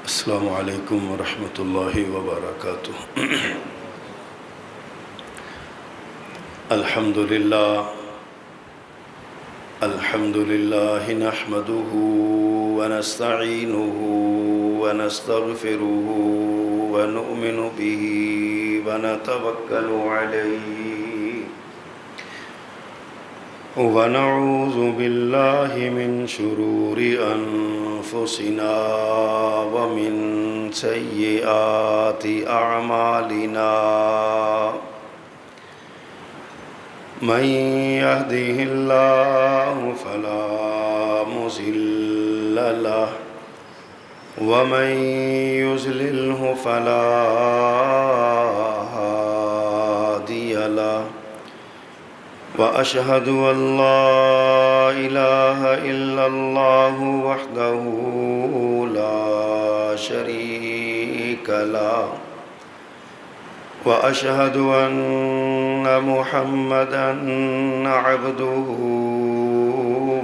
السلام علیکم ورحمۃ اللہ وبرکاتہ۔ الحمد للہ نحمده ونستعینه ونستغفره ونؤمن به ونتوکل علیہ ونعوذ باللہ من شرور انفسنا ومن سیئات اعمالنا من يهده الله فلا مضل له ومن يضلله فلا هادي له وأشهد أن لا إله إلا الله وحده لا شريك له وأشهد أن محمدًا عبده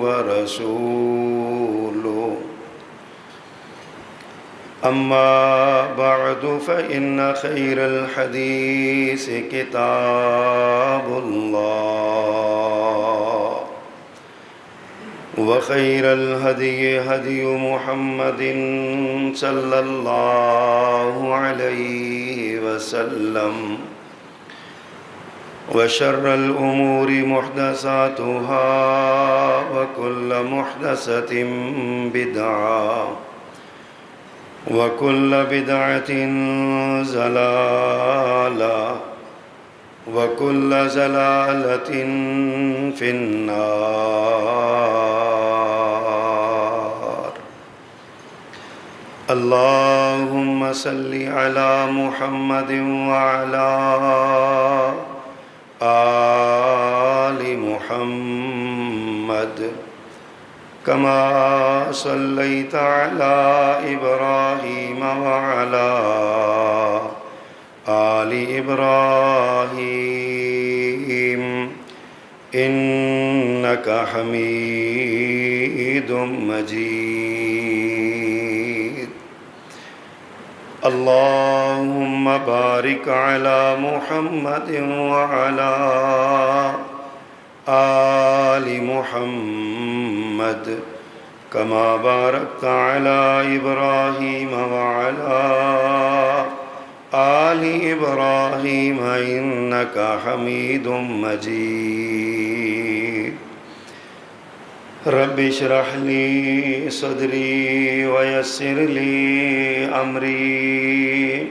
ورسوله أما بعد فإن خير الحديث كتاب الله وخير الهدي هدي محمد صلى الله عليه وسلم وشر الأمور محدثاتها وكل محدثة بدعة وكل بدعة ضلالة وكل ضلالة في النار اللهم صل على محمد وعلى آل محمد كما صليت على إبراهيم وعلى آل إبراهيم إنك حميد مجيد اللهم بارك على محمد وعلى آل محمد كما باركت على إبراهيم وعلى آل إبراهيم إنك حميد مجيد رب اشرح لي صدري ويسر لي أمري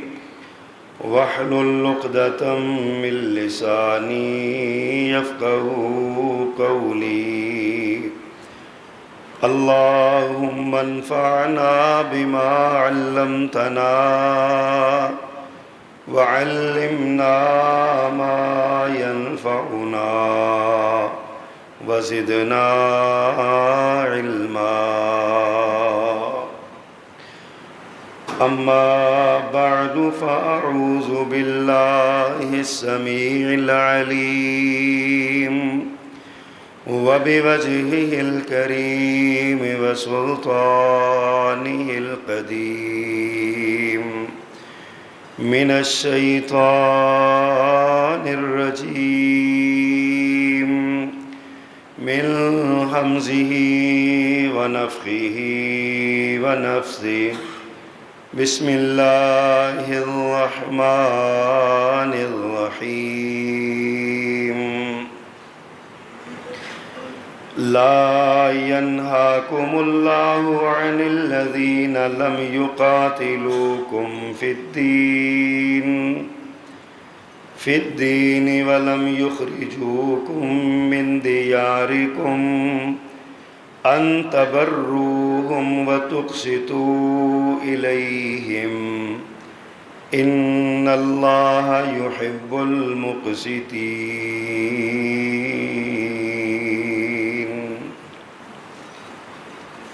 واحلل عقدة من لساني يفقهوا قولي اللهم انفعنا بما علمتنا وعلمنا ما ينفعنا وزدنا علما أما بعد فأعوذ بالله السميع العليم وبوجهه الكريم وسلطانه القديم من الشيطان الرجيم من همزه ونفخه ونفثه بسم الله الرحمن الرحيم لا ينهاكم الله عن الذين لم يقاتلوكم في الدين ولم يخرجوكم من دياركم أن تبروهم وتقسطوا إليهم إن الله يحب المقسطين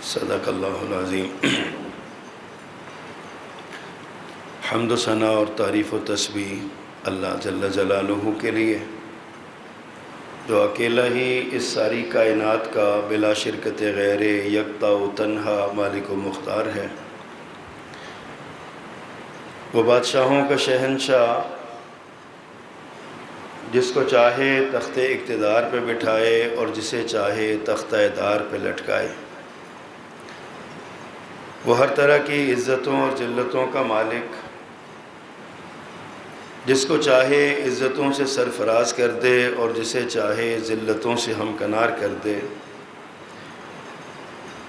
صدق اللہ العظیم۔ حمد و ثنا اور تعریف و تسبیح اللہ جل جلالہ کے لیے جو اکیلا ہی اس ساری کائنات کا بلا شرکت غیر یکتا و تنہا مالک و مختار ہے۔ وہ بادشاہوں کا شہنشاہ جس کو چاہے تخت اقتدار پہ بٹھائے اور جسے چاہے تختہ دار پہ لٹکائے، وہ ہر طرح کی عزتوں اور ذلتوں کا مالک، جس کو چاہے عزتوں سے سرفراز کر دے اور جسے چاہے ذلتوں سے ہمکنار کر دے۔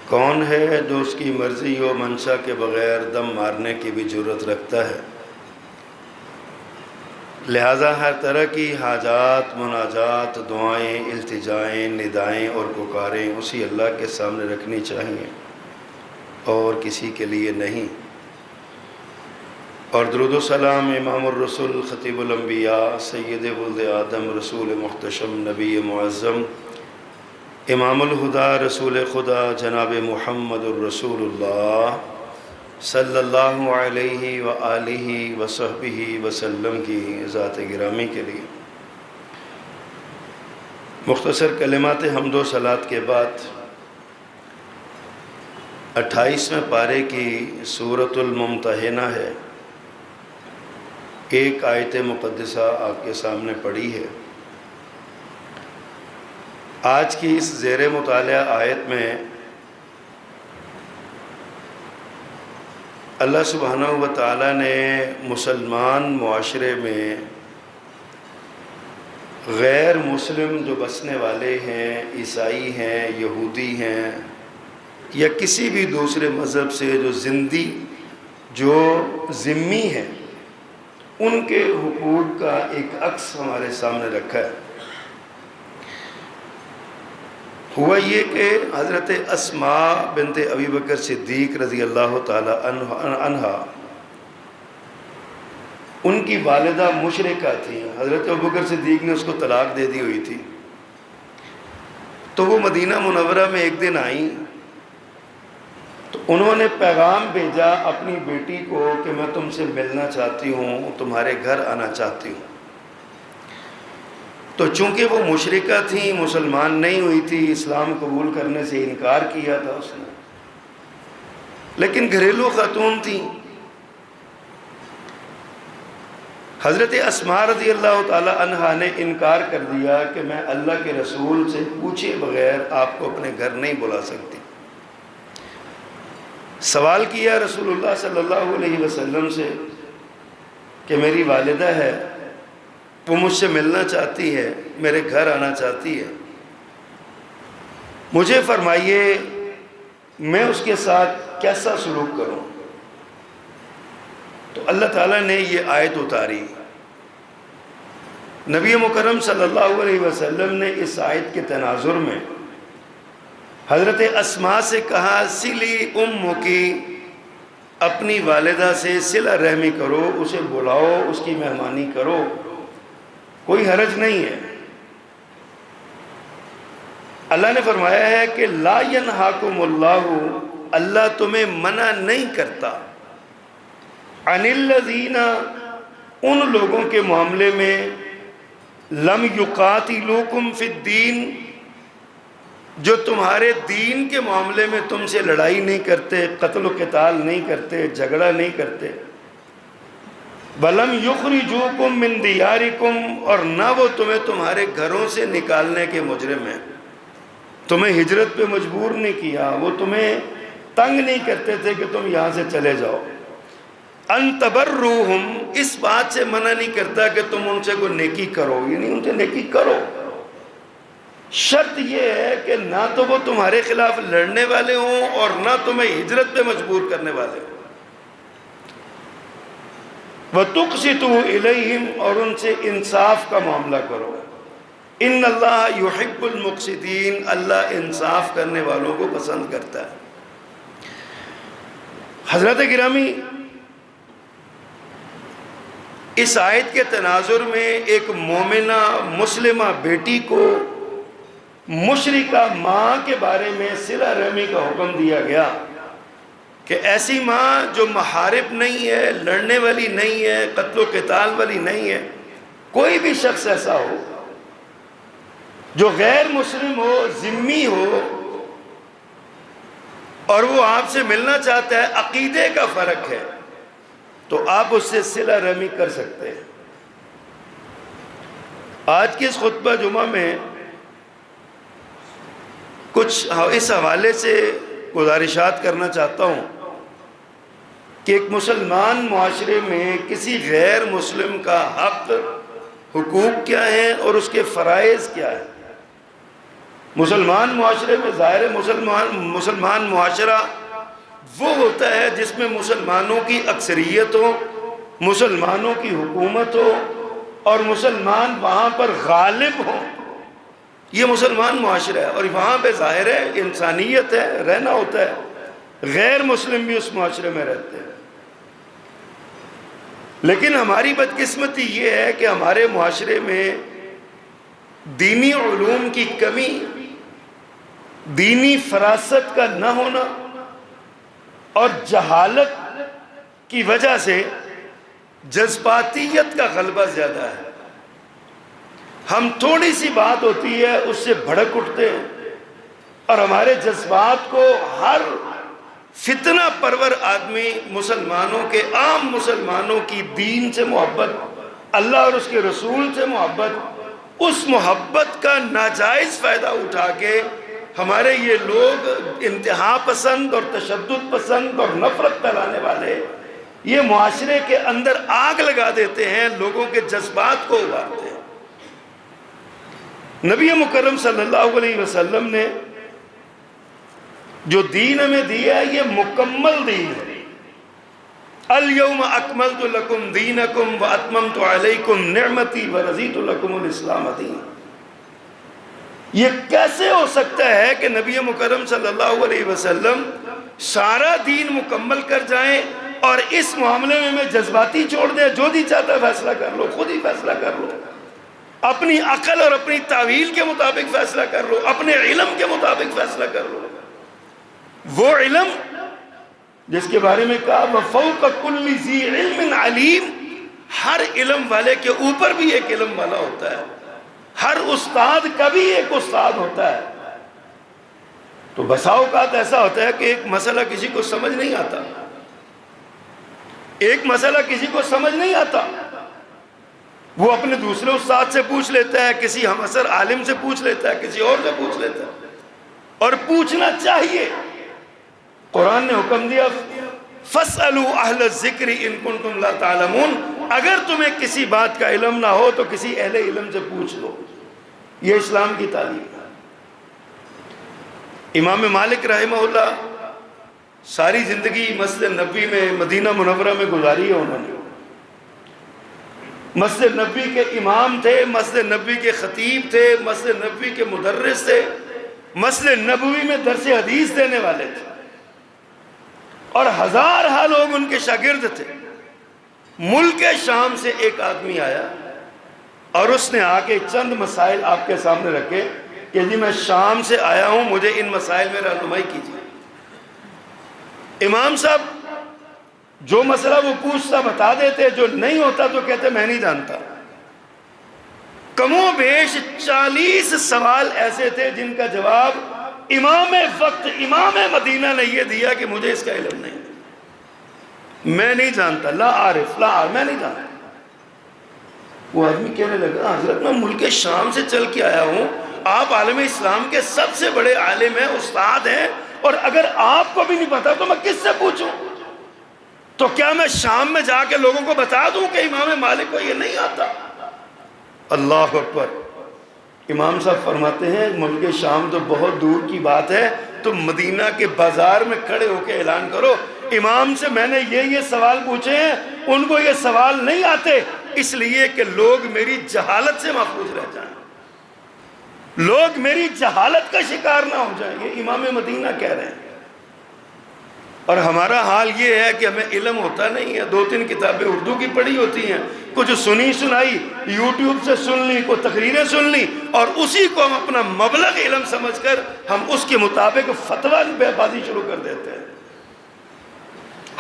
کون ہے جو اس کی مرضی و منشا کے بغیر دم مارنے کی بھی جرت رکھتا ہے؟ لہٰذا ہر طرح کی حاجات، مناجات، دعائیں، التجائیں، ندائیں اور پکاریں اسی اللہ کے سامنے رکھنی چاہیے اور کسی کے لیے نہیں۔ اور درود و سلام امام الرسول خطیب الانبیاء سید ولد آدم رسول محتشم نبی معظم امام الہدا رسول خدا جناب محمد الرسول اللہ صلی اللہ علیہ وآلہ وصحبہ وسلم کی ذات گرامی کے لیے مختصر کلمات حمد و صلات کے بعد 28ویں پارے کی سورۃ الممتحنہ ہے، ایک آیت مقدسہ آپ کے سامنے پڑھی ہے۔ آج کی اس زیر مطالعہ آیت میں اللہ سبحانہ و تعالیٰ نے مسلمان معاشرے میں غیر مسلم جو بسنے والے ہیں، عیسائی ہیں، یہودی ہیں یا کسی بھی دوسرے مذہب سے جو ذمی ہیں، ان کے حقوق کا ایک عکس ہمارے سامنے رکھا ہے۔ ہوا یہ کہ حضرت اسماء بنت ابی بکر صدیق رضی اللہ تعالی عنہا ان کی والدہ مشرکہ تھیں۔ حضرت ابو بکر صدیق نے اس کو طلاق دے دی ہوئی تھی، تو وہ مدینہ منورہ میں ایک دن آئیں تو انہوں نے پیغام بھیجا اپنی بیٹی کو کہ میں تم سے ملنا چاہتی ہوں، تمہارے گھر آنا چاہتی ہوں۔ تو چونکہ وہ مشرکہ تھیں، مسلمان نہیں ہوئی تھی، اسلام قبول کرنے سے انکار کیا تھا اس نے، لیکن گھریلو خاتون تھیں۔ حضرت اسماء رضی اللہ تعالی عنہا نے انکار کر دیا کہ میں اللہ کے رسول سے پوچھے بغیر آپ کو اپنے گھر نہیں بلا سکتی۔ سوال کیا رسول اللہ صلی اللہ علیہ وسلم سے کہ میری والدہ ہے، وہ مجھ سے ملنا چاہتی ہے، میرے گھر آنا چاہتی ہے، مجھے فرمائیے میں اس کے ساتھ کیسا سلوک کروں؟ تو اللہ تعالیٰ نے یہ آیت اتاری۔ نبی مکرم صلی اللہ علیہ وسلم نے اس آیت کے تناظر میں حضرت اسماء سے کہا سلی امکی، اپنی والدہ سے صلہ رحمی کرو، اسے بلاؤ، اس کی مہمانی کرو، کوئی حرج نہیں ہے۔ اللہ نے فرمایا ہے کہ لا ینہاکم اللہ، اللہ تمہیں منع نہیں کرتا، عن الذین، ان لوگوں کے معاملے میں، لم یقاتلوکم فی الدین، جو تمہارے دین کے معاملے میں تم سے لڑائی نہیں کرتے، قتل و قتال نہیں کرتے، جھگڑا نہیں کرتے، وَلَمْ يُخْرِجُوكُمْ مِنْ دِيَارِكُمْ، اور نہ وہ تمہیں تمہارے گھروں سے نکالنے کے مجرم ہیں، تمہیں ہجرت پہ مجبور نہیں کیا، وہ تمہیں تنگ نہیں کرتے تھے کہ تم یہاں سے چلے جاؤ، ان تبروہم، اس بات سے منع نہیں کرتا کہ تم ان سے کوئی نیکی کرو، یعنی ان سے نیکی کرو، شرط یہ ہے کہ نہ تو وہ تمہارے خلاف لڑنے والے ہوں اور نہ تمہیں ہجرت پہ مجبور کرنے والے ہوں، وَتُقْسِطُوا إِلَيْهِمْ، اور ان سے انصاف کا معاملہ کرو، ان اللہ یحب المقسطین، اللہ انصاف کرنے والوں کو پسند کرتا ہے۔ حضرت گرامی، اس آیت کے تناظر میں ایک مومنہ مسلمہ بیٹی کو مشرکہ ماں کے بارے میں صلہ رحمی کا حکم دیا گیا کہ ایسی ماں جو محارب نہیں ہے، لڑنے والی نہیں ہے، قتل و قتال والی نہیں ہے، کوئی بھی شخص ایسا ہو جو غیر مسلم ہو، ذمی ہو، اور وہ آپ سے ملنا چاہتا ہے، عقیدے کا فرق ہے، تو آپ اس سے صلہ رحمی کر سکتے ہیں۔ آج کے اس خطبہ جمعہ میں کچھ اس حوالے سے گزارشات کرنا چاہتا ہوں کہ ایک مسلمان معاشرے میں کسی غیر مسلم کا حق، حقوق کیا ہیں اور اس کے فرائض کیا ہیں۔ مسلمان معاشرے میں ظاہر ہے مسلمان معاشرہ وہ ہوتا ہے جس میں مسلمانوں کی اکثریت ہو، مسلمانوں کی حکومت ہو اور مسلمان وہاں پر غالب ہوں۔ یہ مسلمان معاشرہ ہے، اور وہاں پہ ظاہر ہے انسانیت ہے، رہنا ہوتا ہے، غیر مسلم بھی اس معاشرے میں رہتے ہیں۔ لیکن ہماری بدقسمتی یہ ہے کہ ہمارے معاشرے میں دینی علوم کی کمی، دینی فراست کا نہ ہونا اور جہالت کی وجہ سے جذباتیت کا غلبہ زیادہ ہے۔ ہم تھوڑی سی بات ہوتی ہے اس سے بھڑک اٹھتے ہیں، اور ہمارے جذبات کو ہر فتنہ پرور آدمی مسلمانوں کے، عام مسلمانوں کی دین سے محبت، اللہ اور اس کے رسول سے محبت، اس محبت کا ناجائز فائدہ اٹھا کے ہمارے یہ لوگ انتہا پسند اور تشدد پسند اور نفرت پھیلانے والے یہ معاشرے کے اندر آگ لگا دیتے ہیں، لوگوں کے جذبات کو ابارتے ہیں۔ نبی مکرم صلی اللہ علیہ وسلم نے جو دین ہمیں دیا ہے یہ مکمل دین ہے۔ الیوم اکملت لکم دینکم واتممت علیکم نعمتی ورضیت لکم الاسلام دینا۔ یہ کیسے ہو سکتا ہے کہ نبی مکرم صلی اللہ علیہ وسلم سارا دین مکمل کر جائیں اور اس معاملے میں جذباتی چھوڑ دیں، جو جی چاہتا ہے فیصلہ کر لو، خود ہی فیصلہ کر لو، اپنی عقل اور اپنی تعویل کے مطابق فیصلہ کر لو، اپنے علم کے مطابق فیصلہ کر لو۔ وہ علم جس کے بارے میں کہا وَفَوْقَ كُلِّ ذِي عِلْمٍ عَلِيمٍ، ہر علم والے کے اوپر بھی ایک علم والا ہوتا ہے، ہر استاد کا بھی ایک استاد ہوتا ہے۔ تو بسا اوقات ایسا ہوتا ہے کہ ایک مسئلہ کسی کو سمجھ نہیں آتا، ایک مسئلہ کسی کو سمجھ نہیں آتا، وہ اپنے دوسرے استاد سے پوچھ لیتا ہے، کسی ہم اثر عالم سے پوچھ لیتا ہے، کسی اور سے پوچھ لیتا ہے، اور پوچھنا چاہیے۔ قرآن نے حکم دیا فَاسْأَلُوا أَهْلَ الذِّكْرِ إِن كُنتُمْ لَا تَعْلَمُونَ، اگر تمہیں کسی بات کا علم نہ ہو تو کسی اہل علم سے پوچھ لو۔ یہ اسلام کی تعلیم ہے۔ امام مالک رحمہ اللہ ساری زندگی مسجد نبوی میں مدینہ منورہ میں گزاری ہے انہوں نے، مسجد نبوی کے امام تھے، مسجد نبوی کے خطیب تھے، مسجد نبوی کے مدرس تھے، مسجد نبوی میں درس حدیث دینے والے تھے، اور ہزارہ لوگ ان کے شاگرد تھے۔ ملک شام سے ایک آدمی آیا اور اس نے آ کے چند مسائل آپ کے سامنے رکھے کہ جی میں شام سے آیا ہوں، مجھے ان مسائل میں رہنمائی کیجیے۔ امام صاحب جو مسئلہ وہ پوچھتا بتا دیتے، جو نہیں ہوتا تو کہتے میں نہیں جانتا۔ کم و بیش 40 سوال ایسے تھے جن کا جواب امام وقت، امام مدینہ نے یہ دیا کہ مجھے اس کا علم نہیں، میں نہیں جانتا، لا عارف، میں نہیں جانتا۔ وہ آدمی کہنے لگا حضرت میں ملک شام سے چل کے آیا ہوں، آپ عالم اسلام کے سب سے بڑے عالم ہیں، استاد ہیں، اور اگر آپ کو بھی نہیں پتا تو میں کس سے پوچھوں؟ تو کیا میں شام میں جا کے لوگوں کو بتا دوں کہ امام مالک کو یہ نہیں آتا؟ اللہ اکبر۔ امام صاحب فرماتے ہیں ملک شام تو بہت دور کی بات ہے، تم مدینہ کے بازار میں کھڑے ہو کے اعلان کرو امام سے میں نے یہ سوال پوچھے ہیں، ان کو یہ سوال نہیں آتے، اس لیے کہ لوگ میری جہالت سے محفوظ رہ جائیں، لوگ میری جہالت کا شکار نہ ہو جائیں۔ یہ امام مدینہ کہہ رہے ہیں۔ اور ہمارا حال یہ ہے کہ ہمیں علم ہوتا نہیں ہے، 2-3 کتابیں اردو کی پڑھی ہوتی ہیں، کچھ سنی سنائی یوٹیوب سے سن لی، کوئی تقریریں سن لی، اور اسی کو ہم اپنا مبلغ علم سمجھ کر ہم اس کے مطابق فتویٰ بے بازی شروع کر دیتے ہیں۔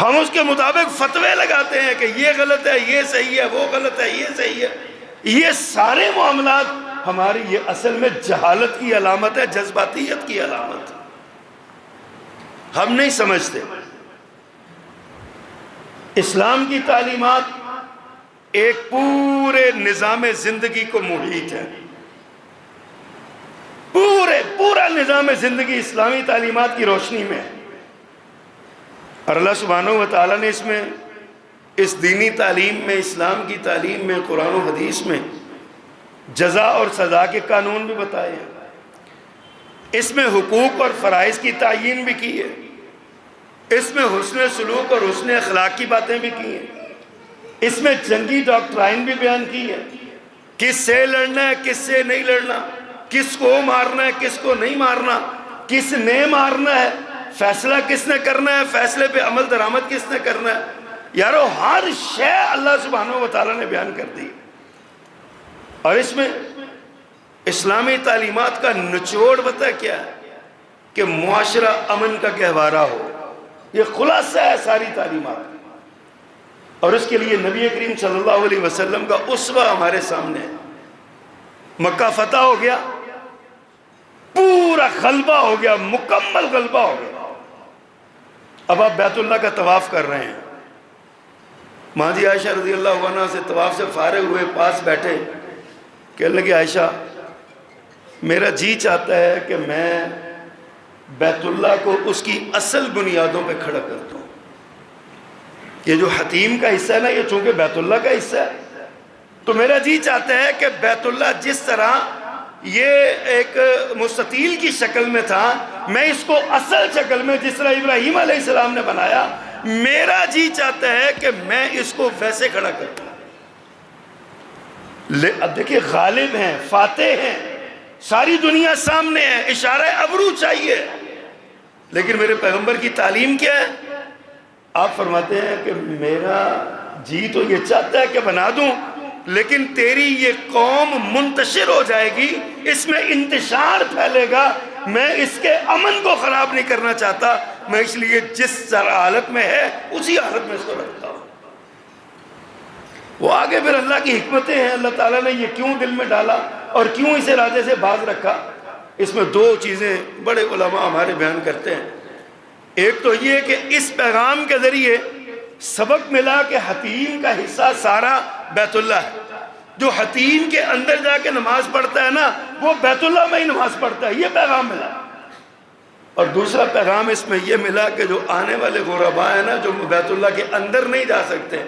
ہم اس کے مطابق فتوے لگاتے ہیں کہ یہ غلط ہے، یہ صحیح ہے، وہ غلط ہے، یہ صحیح ہے۔ یہ سارے معاملات ہماری یہ اصل میں جہالت کی علامت ہے، جذباتیت کی علامت ہے۔ ہم نہیں سمجھتے۔ اسلام کی تعلیمات ایک پورے نظام زندگی کو محیط ہے، پورا نظام زندگی اسلامی تعلیمات کی روشنی میں ہے۔ اور اللہ سبحانہ و تعالیٰ نے اس دینی تعلیم میں، اسلام کی تعلیم میں، قرآن و حدیث میں جزا اور سزا کے قانون بھی بتائے ہیں، اس میں حقوق اور فرائض کی تعیین بھی کی ہے، اس میں حسن سلوک اور حسن اخلاق کی باتیں بھی کی ہیں، اس میں جنگی ڈاکٹرائن بھی بیان کی ہے، کس سے لڑنا ہے، کس سے نہیں لڑنا، کس کو مارنا ہے، کس کو نہیں مارنا، کس نے مارنا ہے، فیصلہ کس نے کرنا ہے، فیصلے پہ عمل درآمد کس نے کرنا ہے۔ یارو ہر شے اللہ سبحانہ و تعالیٰ نے بیان کر دی، اور اس میں اسلامی تعلیمات کا نچوڑ بتا کیا ہے کہ معاشرہ امن کا گہوارہ ہو، یہ خلاصہ ہے ساری تعلیمات، اور اس کے لیے نبی کریم صلی اللہ علیہ وسلم کا اسوہ ہمارے سامنے ہے۔ مکہ فتح ہو گیا، پورا غلبہ ہو گیا، مکمل غلبہ ہو گیا، اب آپ بیت اللہ کا طواف کر رہے ہیں۔ ماں جی عائشہ رضی اللہ عنہ سے طواف سے فارغ ہوئے، پاس بیٹھے، کہنے لگے عائشہ میرا جی چاہتا ہے کہ میں بیت اللہ کو اس کی اصل بنیادوں پہ کھڑا کر دوں۔ یہ جو حتیم کا حصہ ہے نا، یہ چونکہ بیت اللہ کا حصہ ہے، تو میرا جی چاہتا ہے کہ بیت اللہ جس طرح یہ ایک مستطیل کی شکل میں تھا، میں اس کو اصل شکل میں جس طرح ابراہیم علیہ السلام نے بنایا، میرا جی چاہتا ہے کہ میں اس کو ویسے کھڑا کروں۔ اب دیکھیں غالب ہیں، فاتح ہیں، ساری دنیا سامنے ہے، اشارہ ابرو چاہیے، لیکن میرے پیغمبر کی تعلیم کیا ہے؟ آپ فرماتے ہیں کہ میرا جی تو یہ چاہتا ہے کہ بنا دوں، لیکن تیری یہ قوم منتشر ہو جائے گی، اس میں انتشار پھیلے گا، میں اس کے امن کو خراب نہیں کرنا چاہتا، میں اس لیے جس حالت میں ہے اسی حالت میں اس کو رکھتا ہوں۔ وہ آگے پھر اللہ کی حکمتیں ہیں، اللہ تعالیٰ نے یہ کیوں دل میں ڈالا اور کیوں اس ارادے سے باز رکھا۔ اس میں دو چیزیں بڑے علماء ہمارے بیان کرتے ہیں۔ ایک تو یہ کہ اس پیغام کے ذریعے سبق ملا کہ حتیم کا حصہ سارا بیت اللہ ہے، جو حتیم کے اندر جا کے نماز پڑھتا ہے نا، وہ بیت اللہ میں ہی نماز پڑھتا ہے، یہ پیغام ملا۔ اور دوسرا پیغام اس میں یہ ملا کہ جو آنے والے غرباء ہیں نا، جو بیت اللہ کے اندر نہیں جا سکتے،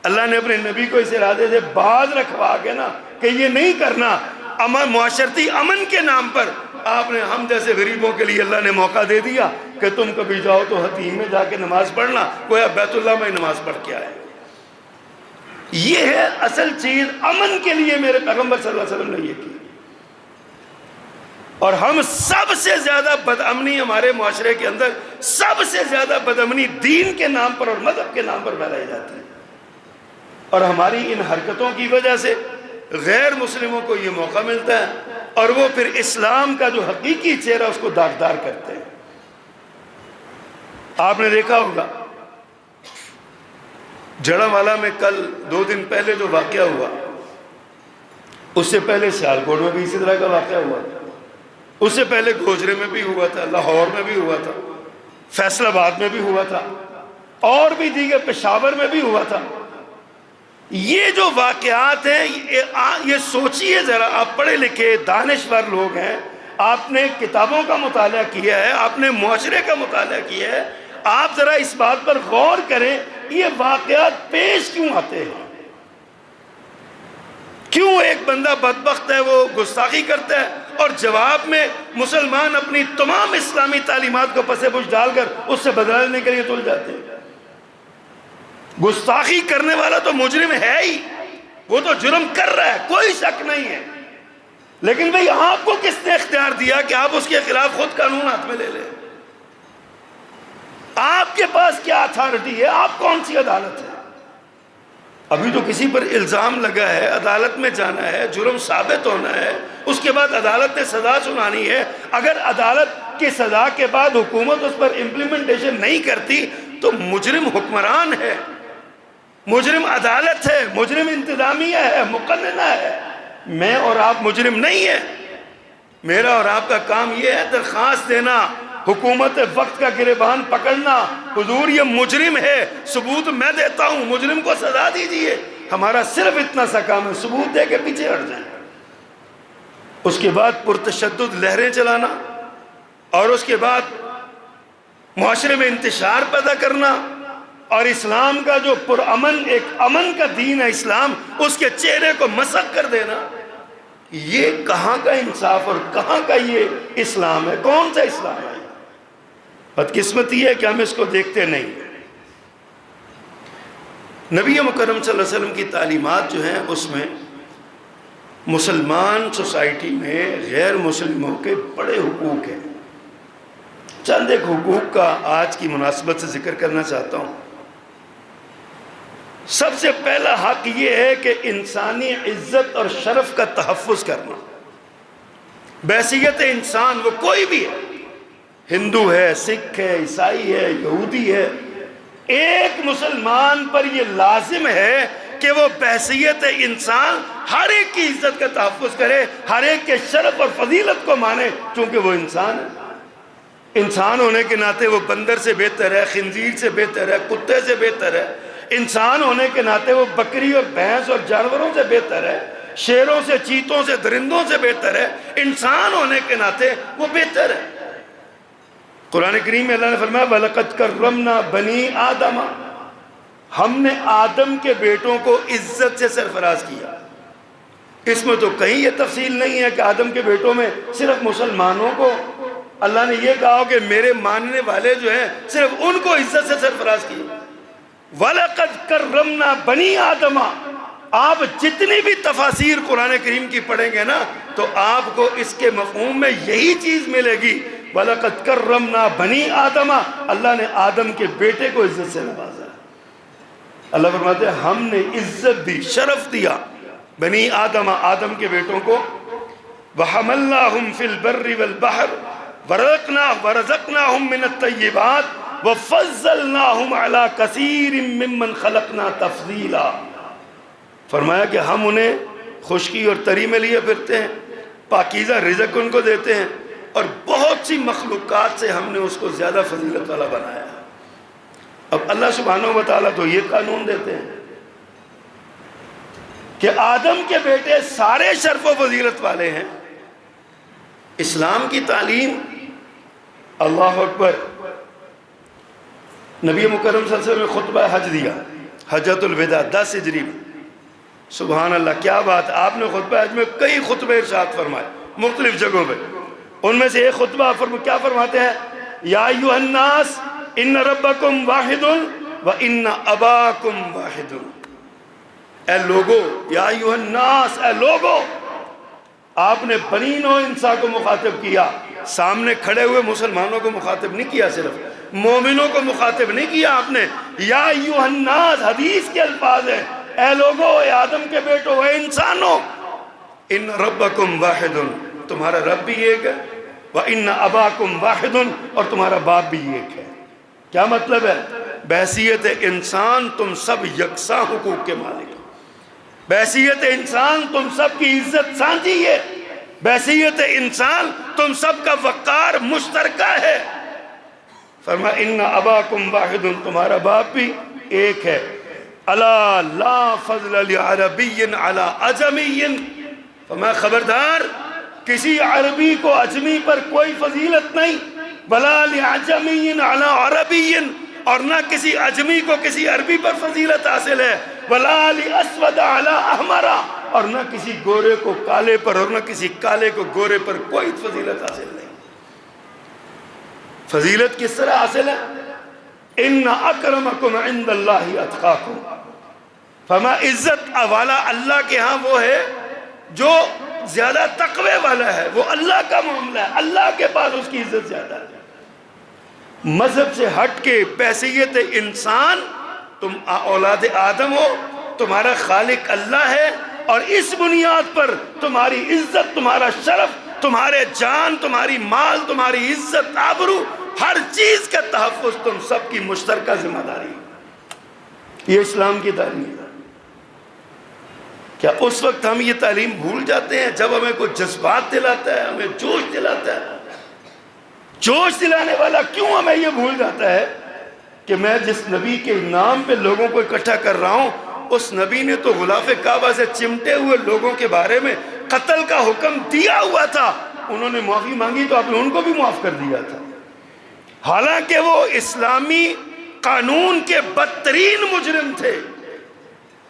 اللہ نے اپنے نبی کو اس ارادے سے باز رکھوا کے نا کہ یہ نہیں کرنا، معاشرتی امن کے نام پر آپ نے ہم جیسے غریبوں کے لیے اللہ نے موقع دے دیا کہ تم کبھی جاؤ تو حتیم میں جا کے نماز پڑھنا، گویا بیت اللہ میں نماز پڑھ کے آئے۔ یہ ہے اصل چیز، امن کے لیے میرے پیغمبر صلی اللہ علیہ وسلم نے یہ کی۔ اور ہم سب سے زیادہ بدامنی ہمارے معاشرے کے اندر، سب سے زیادہ بدامنی دین کے نام پر اور مذہب کے نام پر پھیلائی جاتی ہے، اور ہماری ان حرکتوں کی وجہ سے غیر مسلموں کو یہ موقع ملتا ہے، اور وہ پھر اسلام کا جو حقیقی چہرہ اس کو داغدار کرتے ہیں۔ آپ نے دیکھا ہوگا جڑاوالا میں کل 2 دن پہلے جو واقعہ ہوا، اس سے پہلے سیالکوٹ میں بھی اسی طرح کا واقعہ ہوا تھا، اس سے پہلے گوجرے میں بھی ہوا تھا، لاہور میں بھی ہوا تھا، فیصل آباد میں بھی ہوا تھا، اور بھی دیگر پشاور میں بھی ہوا تھا۔ یہ جو واقعات ہیں، یہ سوچئے ذرا، آپ پڑھے لکھے دانشور لوگ ہیں، آپ نے کتابوں کا مطالعہ کیا ہے، آپ نے معاشرے کا مطالعہ کیا ہے، آپ ذرا اس بات پر غور کریں یہ واقعات پیش کیوں آتے ہیں؟ کیوں ایک بندہ بدبخت ہے وہ گستاخی کرتا ہے اور جواب میں مسلمان اپنی تمام اسلامی تعلیمات کو پس پش ڈال کر اس سے بدلہ لینے کے لیے تل جاتے ہیں؟ گستاخی کرنے والا تو مجرم ہے ہی، وہ تو جرم کر رہا ہے، کوئی شک نہیں ہے، لیکن بھئی آپ کو کس نے اختیار دیا کہ آپ اس کے خلاف خود قانون ہاتھ میں لے لیں؟ آپ کے پاس کیا اتھارٹی ہے؟ آپ کون سی عدالت ہے؟ ابھی تو کسی پر الزام لگا ہے، عدالت میں جانا ہے، جرم ثابت ہونا ہے، اس کے بعد عدالت نے سزا سنانی ہے۔ اگر عدالت کی سزا کے بعد حکومت اس پر امپلیمنٹیشن نہیں کرتی تو مجرم حکمران ہے، مجرم عدالت ہے، مجرم انتظامیہ ہے، مقننہ ہے۔ میں اور آپ مجرم نہیں ہیں، میرا اور آپ کا کام یہ ہے درخواست دینا حکومت وقت کا گریبان پکڑنا، حضور یہ مجرم ہے، ثبوت میں دیتا ہوں، مجرم کو سزا دیجئے، ہمارا صرف اتنا سا کام ہے، ثبوت دے کے پیچھے ہٹ جائیں۔ اس کے بعد پرتشدد لہریں چلانا، اور اس کے بعد معاشرے میں انتشار پیدا کرنا، اور اسلام کا جو پرامن ایک امن کا دین ہے اسلام، اس کے چہرے کو مسخ کر دینا، یہ کہاں کا انصاف اور کہاں کا یہ اسلام ہے؟ کون سا اسلام ہے؟ بدقسمتی ہے کہ ہم اس کو دیکھتے نہیں۔ نبی مکرم صلی اللہ علیہ وسلم کی تعلیمات جو ہیں اس میں مسلمان سوسائٹی میں غیر مسلموں کے بڑے حقوق ہیں۔ چند ایک حقوق کا آج کی مناسبت سے ذکر کرنا چاہتا ہوں۔ سب سے پہلا حق یہ ہے کہ انسانی عزت اور شرف کا تحفظ کرنا۔ بحیثیت انسان وہ کوئی بھی ہے، ہندو ہے، سکھ ہے، عیسائی ہے، یہودی ہے، ایک مسلمان پر یہ لازم ہے کہ وہ بحیثیت انسان ہر ایک کی عزت کا تحفظ کرے، ہر ایک کے شرف اور فضیلت کو مانے، چونکہ وہ انسان ہے۔ انسان ہونے کے ناطے وہ بندر سے بہتر ہے، خنزیر سے بہتر ہے، کتے سے بہتر ہے۔ انسان ہونے کے ناطے وہ بکری اور بھینس اور جانوروں سے بہتر ہے، شیروں سے، چیتوں سے، درندوں سے بہتر ہے۔ انسان ہونے کے ناطے وہ بہتر ہے۔ قرآن کریم میں اللہ نے فرمایا وَلَقَدْ كَرَّمْنَا بَنِي آدَمَ، ہم نے آدم کے بیٹوں کو عزت سے سرفراز کیا۔ اس میں تو کہیں یہ تفصیل نہیں ہے کہ آدم کے بیٹوں میں صرف مسلمانوں کو اللہ نے یہ کہا کہ میرے ماننے والے جو ہیں صرف ان کو عزت سے سرفراز کیا۔ وَلَقَدْ كَرَّمْنَا بَنِي آدَمَ، آپ جتنی بھی تفاسیر قرآن کریم کی پڑھیں گے نا تو آپ کو اس کے مفہوم میں یہی چیز ملے گی، وَلَقَدْ كَرَّمْنَا بَنِي آدَمَ، اللہ نے آدم کے بیٹے کو عزت سے نوازا۔ اللہ فرماتے ہیں ہم نے عزت دی، شرف دیا بنی آدم، آدم کے بیٹوں کو، وَحَمَلْنَاهُمْ فِي الْبَرِّ وَالْبَحْرِ وَرَزَقْنَاهُمْ مِنَ الطَّيِّبَاتِ وَفَضَّلْنَاهُمْ عَلَى كَثِيرٍ مِّمَّنْ خَلَقْنَا تَفْضِيلًا۔ فرمایا کہ ہم انہیں خشکی اور تری میں لیے پھرتے ہیں، پاکیزہ رزق ان کو دیتے ہیں، اور بہت سی مخلوقات سے ہم نے اس کو زیادہ فضیلت والا بنایا۔ اب اللہ سبحانہ و تعالیٰ تو یہ قانون دیتے ہیں کہ آدم کے بیٹے سارے شرف و فضیلت والے ہیں۔ اسلام کی تعلیم، اللہ اکبر، نبی مکرم صلی اللہ علیہ وسلم نے خطبہ حج دیا، حجۃ الوداع 10 ہجری میں۔ سبحان اللہ، کیا بات! آپ نے خطبہ حج میں کئی خطبے ارشاد فرمائے مختلف جگہوں پہ، ان میں سے ایک خطبہ کیا فرماتے ہیں؟ یا ایھا الناس ان ربکم واحد وان اباکم واحد۔ اے لوگو، یا ایھا الناس، اے لوگو، آپ نے بنی نوع انسان کو مخاطب کیا، سامنے کھڑے ہوئے مسلمانوں کو مخاطب نہیں کیا، صرف مومنوں کو مخاطب نہیں کیا آپ نے۔ یا ایھا الناس حدیث کے الفاظ ہیں، اے لوگو، اے آدم کے بیٹو، اے انسانوں، ان ربکم واحد، تمہارا رب بھی ایک ہے، وَإِنَّ أَبَاكُمْ وَاحِدٌ، اور تمہارا باپ بھی ایک ہے۔ کیا مطلب ہے؟ بحیثیت انسان تم سب یکساں حقوق کے مالک، بحیثیت انسان تم سب کی عزت سانجھی ہے، بحیثیت انسان تم سب کا وقار مشترکہ ہے۔ فرمایا ان اباکم واحد، تمہارا باپ بھی ایک ہے۔ الا لا فضل لعربی علی عجمی، فرمایا خبردار، کسی عربی کو عجمی پر کوئی فضیلت نہیں، ولا لعجمی علی عربی، اور نہ کسی عجمی کو کسی عربی پر فضیلت حاصل ہے، ولا لاسود علی احمر، اور نہ کسی گورے کو کالے پر اور نہ کسی کالے کو گورے پر کوئی فضیلت حاصل نہیں۔ فضیلت کس طرح حاصل ہے؟ ان اکرمکم عند اللہ اتقاکم، فرمایا عزت والا اللہ کے ہاں وہ ہے جو زیادہ تقوی والا ہے، وہ اللہ کا معاملہ ہے، اللہ کے پاس اس کی عزت زیادہ ہے۔ مذہب سے ہٹ کے بحیثیت انسان، تم اولاد آدم ہو، تمہارا خالق اللہ ہے، اور اس بنیاد پر تمہاری عزت، تمہارا شرف، تمہارے جان، تمہاری مال، تمہاری عزت، آبرو، ہر چیز کا تحفظ تم سب کی مشترکہ ذمہ داری ہے۔ یہ اسلام کی تعلیم ہے۔ کیا اس وقت ہم یہ تعلیم بھول جاتے ہیں جب ہمیں کوئی جذبات دلاتا ہے، ہمیں جوش دلاتا ہے؟ جوش دلانے والا کیوں ہمیں یہ بھول جاتا ہے کہ میں جس نبی کے نام پہ لوگوں کو اکٹھا کر رہا ہوں، اس نبی نے تو غلاف کعبہ سے چمٹے ہوئے لوگوں کے بارے میں قتل کا حکم دیا ہوا تھا، انہوں نے معافی مانگی تو آپ نے ان کو بھی معاف کر دیا تھا، حالانکہ وہ اسلامی قانون کے بدترین مجرم تھے،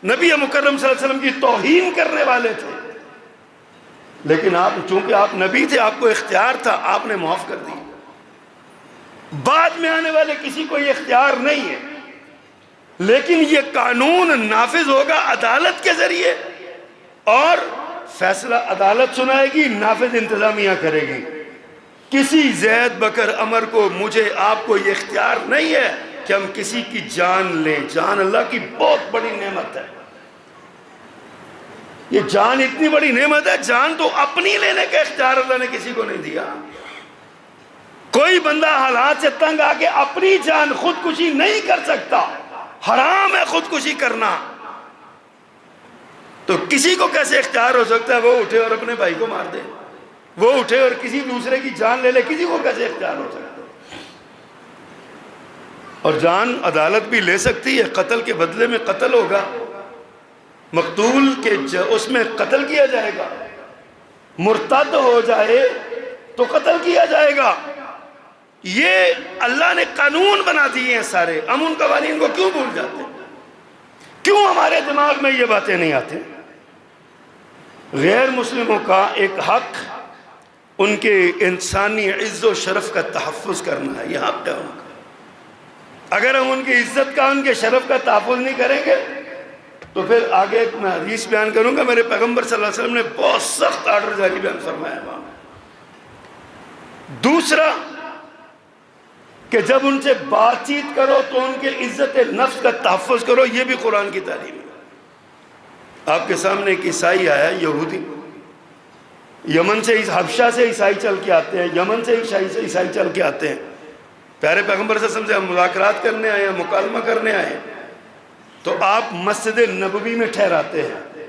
نبی مکرم صلی اللہ علیہ وسلم کی توہین کرنے والے تھے، لیکن آپ چونکہ آپ نبی تھے، آپ کو اختیار تھا، آپ نے معاف کر دیا۔ بعد میں آنے والے کسی کو یہ اختیار نہیں ہے، لیکن یہ قانون نافذ ہوگا عدالت کے ذریعے، اور فیصلہ عدالت سنائے گی، نافذ انتظامیہ کرے گی۔ کسی زید بکر عمر کو، مجھے، آپ کو یہ اختیار نہیں ہے کہ ہم کسی کی جان لیں۔ جان اللہ کی بہت بڑی نعمت ہے، یہ جان اتنی بڑی نعمت ہے، جان تو اپنی لینے کا اختیار اللہ نے کسی کو نہیں دیا۔ کوئی بندہ حالات سے تنگ آ کے اپنی جان خودکشی نہیں کر سکتا، حرام ہے خودکشی کرنا، تو کسی کو کیسے اختیار ہو سکتا ہے وہ اٹھے اور اپنے بھائی کو مار دے، وہ اٹھے اور کسی دوسرے کی جان لے لے، کسی کو کیسے اختیار ہو سکتا ہے؟ اور جان عدالت بھی لے سکتی ہے، قتل کے بدلے میں قتل ہوگا، مقتول کے اس میں قتل کیا جائے گا، مرتد ہو جائے تو قتل کیا جائے گا۔ یہ اللہ نے قانون بنا دیے ہیں سارے، ہم ان قوانین کو کیوں بھول جاتے ہیں؟ کیوں ہمارے دماغ میں یہ باتیں نہیں آتی؟ غیر مسلموں کا ایک حق ان کے انسانی عز و شرف کا تحفظ کرنا ہے، یہ حق ہے ان کا۔ اگر ہم ان کی عزت کا، ان کے شرف کا تحفظ نہیں کریں گے تو پھر آگے ایک میں حدیث بیان کروں گا، میرے پیغمبر صلی اللہ علیہ وسلم نے بہت سخت آرڈر جاری بیان فرمایا وہاں۔ دوسرا کہ جب ان سے بات چیت کرو تو ان کے عزت نفس کا تحفظ کرو، یہ بھی قرآن کی تعلیم ہے۔ آپ کے سامنے ایک عیسائی آیا، یہودی، یمن سے، حبشہ سے عیسائی چل کے آتے ہیں، یمن سے عیسائی چل کے آتے ہیں، پیارے پیغمبر صلی اللہ علیہ وسلم سے ہم مذاکرات کرنے آئے ہیں، مکالمہ کرنے آئے ہیں، تو آپ مسجد نبوی میں ٹھہراتے ہیں،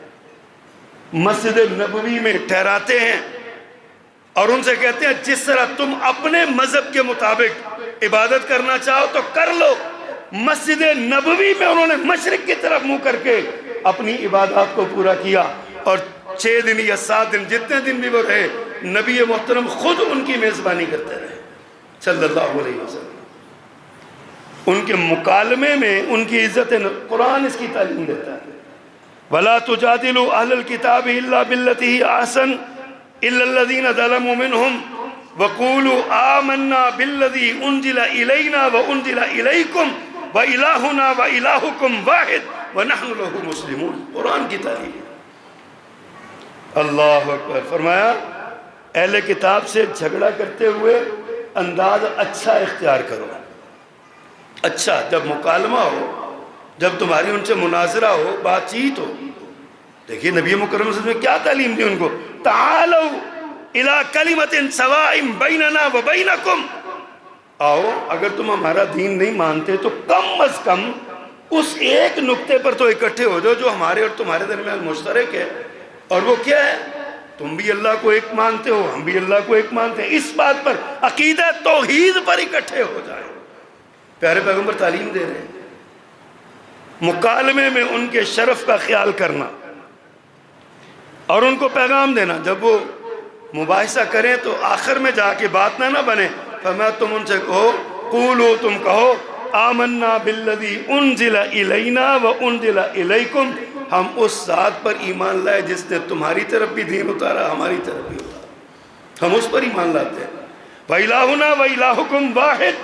مسجد نبوی میں ٹھہراتے ہیں اور ان سے کہتے ہیں جس طرح تم اپنے مذہب کے مطابق عبادت کرنا چاہو تو کر لو۔ مسجد نبوی میں انہوں نے مشرق کی طرف منہ کر کے اپنی عبادات کو پورا کیا، اور 6 دن یا 7 دن جتنے دن بھی وہ رہے، نبی محترم خود ان کی میزبانی کرتے رہے صلی اللہ علیہ وسلم۔ ان کے مکالمے میں ان کی عزت، قرآن اس کی تعلیم دیتا ہے، وَلَا تُجَادِلُوا أَهْلَ الْكِتَابِ إِلَّا بِالَّتِي هِيَ أَحْسَنُ إِلَّا الَّذِينَ ظَلَمُوا مِنْهُمْ وَقُولُوا آمَنَّا بِالَّذِي أُنزِلَ إِلَيْنَا وَأُنزِلَ إِلَيْكُمْ وَإِلَٰهُنَا وَإِلَٰهُكُمْ وَاحِدٌ وَنَحْنُ لَهُ مُسْلِمُونَ۔ قرآن کی تعلیم۔ اللہ اکبر۔ فرمایا اہل کتاب سے جھگڑا کرتے ہوئے انداز اچھا اختیار کرو، اچھا، جب مکالمہ ہو، جب تمہاری ان سے مناظرہ ہو، بات چیت ہو۔ دیکھیے نبی مکرم صلی اللہ علیہ وسلم نے کیا تعلیم دی ان کو، تعالوا الی کلمۃ سواء بیننا وبینکم، آؤ اگر تم ہمارا دین نہیں مانتے تو کم از کم اس ایک نقطے پر تو اکٹھے ہو جاؤ جو ہمارے اور تمہارے درمیان مشترک ہے، اور وہ کیا ہے؟ تم بھی اللہ کو ایک مانتے ہو، ہم بھی اللہ کو ایک مانتے ہیں، اس بات پر عقیدہ توحید پر اکٹھے ہو جائیں۔ پیارے پیغمبر تعلیم دے رہے ہیں، مکالمے میں ان کے شرف کا خیال کرنا اور ان کو پیغام دینا۔ جب وہ مباحثہ کریں تو آخر میں جا کے بات نہ بنے، فرمایا تم ان سے کہو، قولو، تم کہو، آمنا بالذی انزل الینا وانزل الیکم، ہم اس ذات پر ایمان لائے جس نے تمہاری طرف بھی دین اتارا، ہماری طرف بھی اتارا، ہم اس پر ایمان لاتے ہیں۔ وَإِلَٰهُنَا وَإِلَٰهُكُمْ وَاحِدٌ،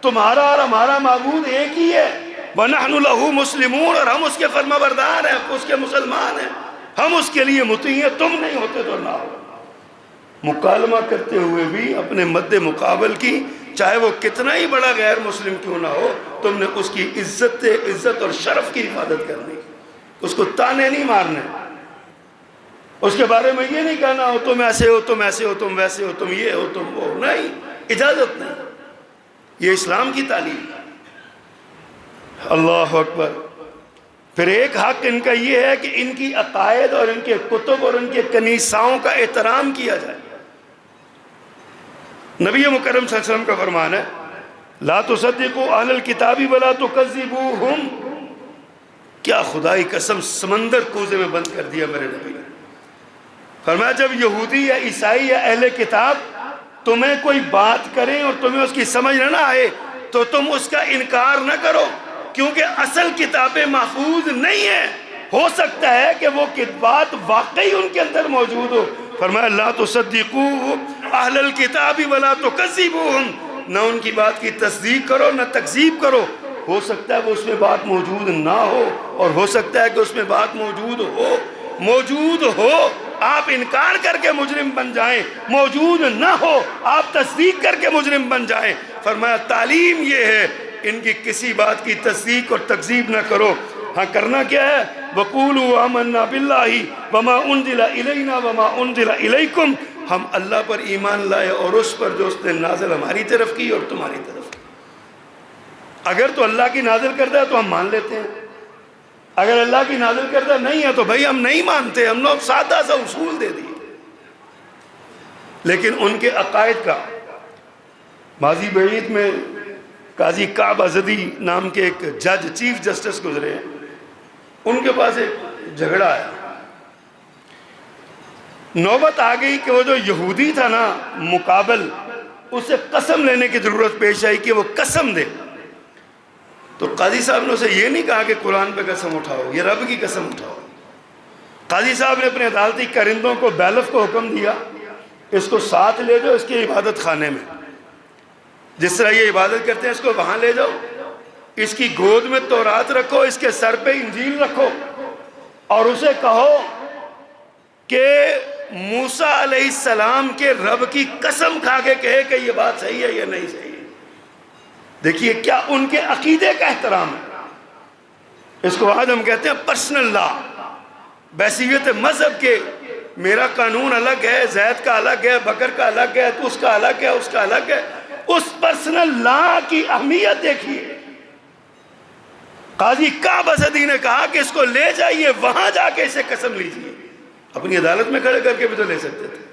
تمہارا اور ہمارا معبود ایک ہی ہے، وَنَحْنُ لَهُ مُسْلِمُونَ، اور ہم اس کے فرما بردار ہیں، اس کے مسلمان ہیں، ہم اس کے لیے مطیع ہیں، تم نہیں ہوتے تو نہ ہو۔ مکالمہ کرتے ہوئے بھی اپنے مد مقابل کی، چاہے وہ کتنا ہی بڑا غیر مسلم کیوں نہ ہو، تم نے اس کی عزت اور شرف کی حفاظت کرنی، اس کو تانے نہیں مارنے، اس کے بارے میں یہ نہیں کہنا ہو تم ایسے ہو، تم ایسے ہو، تم ویسے ہو، تم یہ ہو، تم وہ، نہیں، اجازت نہیں، یہ اسلام کی تعلیم ہے۔ اللہ اکبر۔ پھر ایک حق ان کا یہ ہے کہ ان کی عقائد اور ان کے کتب اور ان کے کنیساؤں کا احترام کیا جائے۔ نبی مکرم صلی اللہ علیہ وسلم کا فرمان ہے لا تصدقوا اہل الکتاب ولا تکذبوہم. کیا خدائی قسم سمندر کوزے میں بند کر دیا میرے نبی نے. فرمایا جب یہودی یا عیسائی یا اہل کتاب تمہیں کوئی بات کریں اور تمہیں اس کی سمجھ نہ آئے تو تم اس کا انکار نہ کرو، کیونکہ اصل کتابیں محفوظ نہیں ہیں، ہو سکتا ہے کہ وہ بات واقعی ان کے اندر موجود ہو. فرمایا لا تصدقوا اہل الکتاب ولا تکذبوہم، نہ ان کی بات کی تصدیق کرو نہ تکذیب کرو. ہو سکتا ہے وہ اس میں بات موجود نہ ہو اور ہو سکتا ہے کہ اس میں بات موجود ہو آپ انکار کر کے مجرم بن جائیں، موجود نہ ہو آپ تصدیق کر کے مجرم بن جائیں. فرمایا تعلیم یہ ہے ان کی کسی بات کی تصدیق اور تکذیب نہ کرو. ہاں کرنا کیا ہے؟ وَقُولُوا آمَنَّا بِاللَّهِ وَمَا أُنزِلَ إِلَيْنَا وَمَا أُنزِلَ إِلَيْكُمْ، ہم اللہ پر ایمان لائے اور اس پر جو اس نے نازل ہماری طرف کی اور تمہاری طرف کی. اگر تو اللہ کی نازل کرتا ہے تو ہم مان لیتے ہیں، اگر اللہ کی نازل کرتا نہیں ہے تو بھائی ہم نہیں مانتے، ہم نے سادہ سا اصول دے دیے. لیکن ان کے عقائد کا ماضی بعید میں قاضی کعب ازدی نام کے ایک جج چیف جسٹس گزرے ہیں، ان کے پاس ایک جھگڑا آیا. نوبت آ گئی کہ وہ جو یہودی تھا نا مقابل، اسے قسم لینے کی ضرورت پیش آئی کہ وہ قسم دے. تو قاضی صاحب نے اسے یہ نہیں کہا کہ قرآن پہ قسم اٹھاؤ، یہ رب کی قسم اٹھاؤ. قاضی صاحب نے اپنے عدالتی کرندوں کو بیلف کو حکم دیا اس کو ساتھ لے جاؤ اس کے عبادت خانے میں، جس طرح یہ عبادت کرتے ہیں اس کو وہاں لے جاؤ، اس کی گود میں تورات رکھو، اس کے سر پہ انجیل رکھو، اور اسے کہو کہ موسیٰ علیہ السلام کے رب کی قسم کھا کے کہے کہ یہ بات صحیح ہے یا نہیں صحیح ہے. دیکھیے کیا ان کے عقیدے کا احترام ہے. اس کو آج ہم کہتے ہیں پرسنل لا، بحیثیت مذہب کے میرا قانون الگ ہے، زید کا الگ ہے، بکر کا الگ ہے، تو اس کا الگ ہے، اس کا الگ ہے. اس پرسنل لا کی اہمیت دیکھیے. قاضی کعب ازدی نے کہا کہ اس کو لے جائیے وہاں جا کے اسے قسم لیجیے. اپنی عدالت میں کھڑے کر کے بھی تو لے سکتے تھے.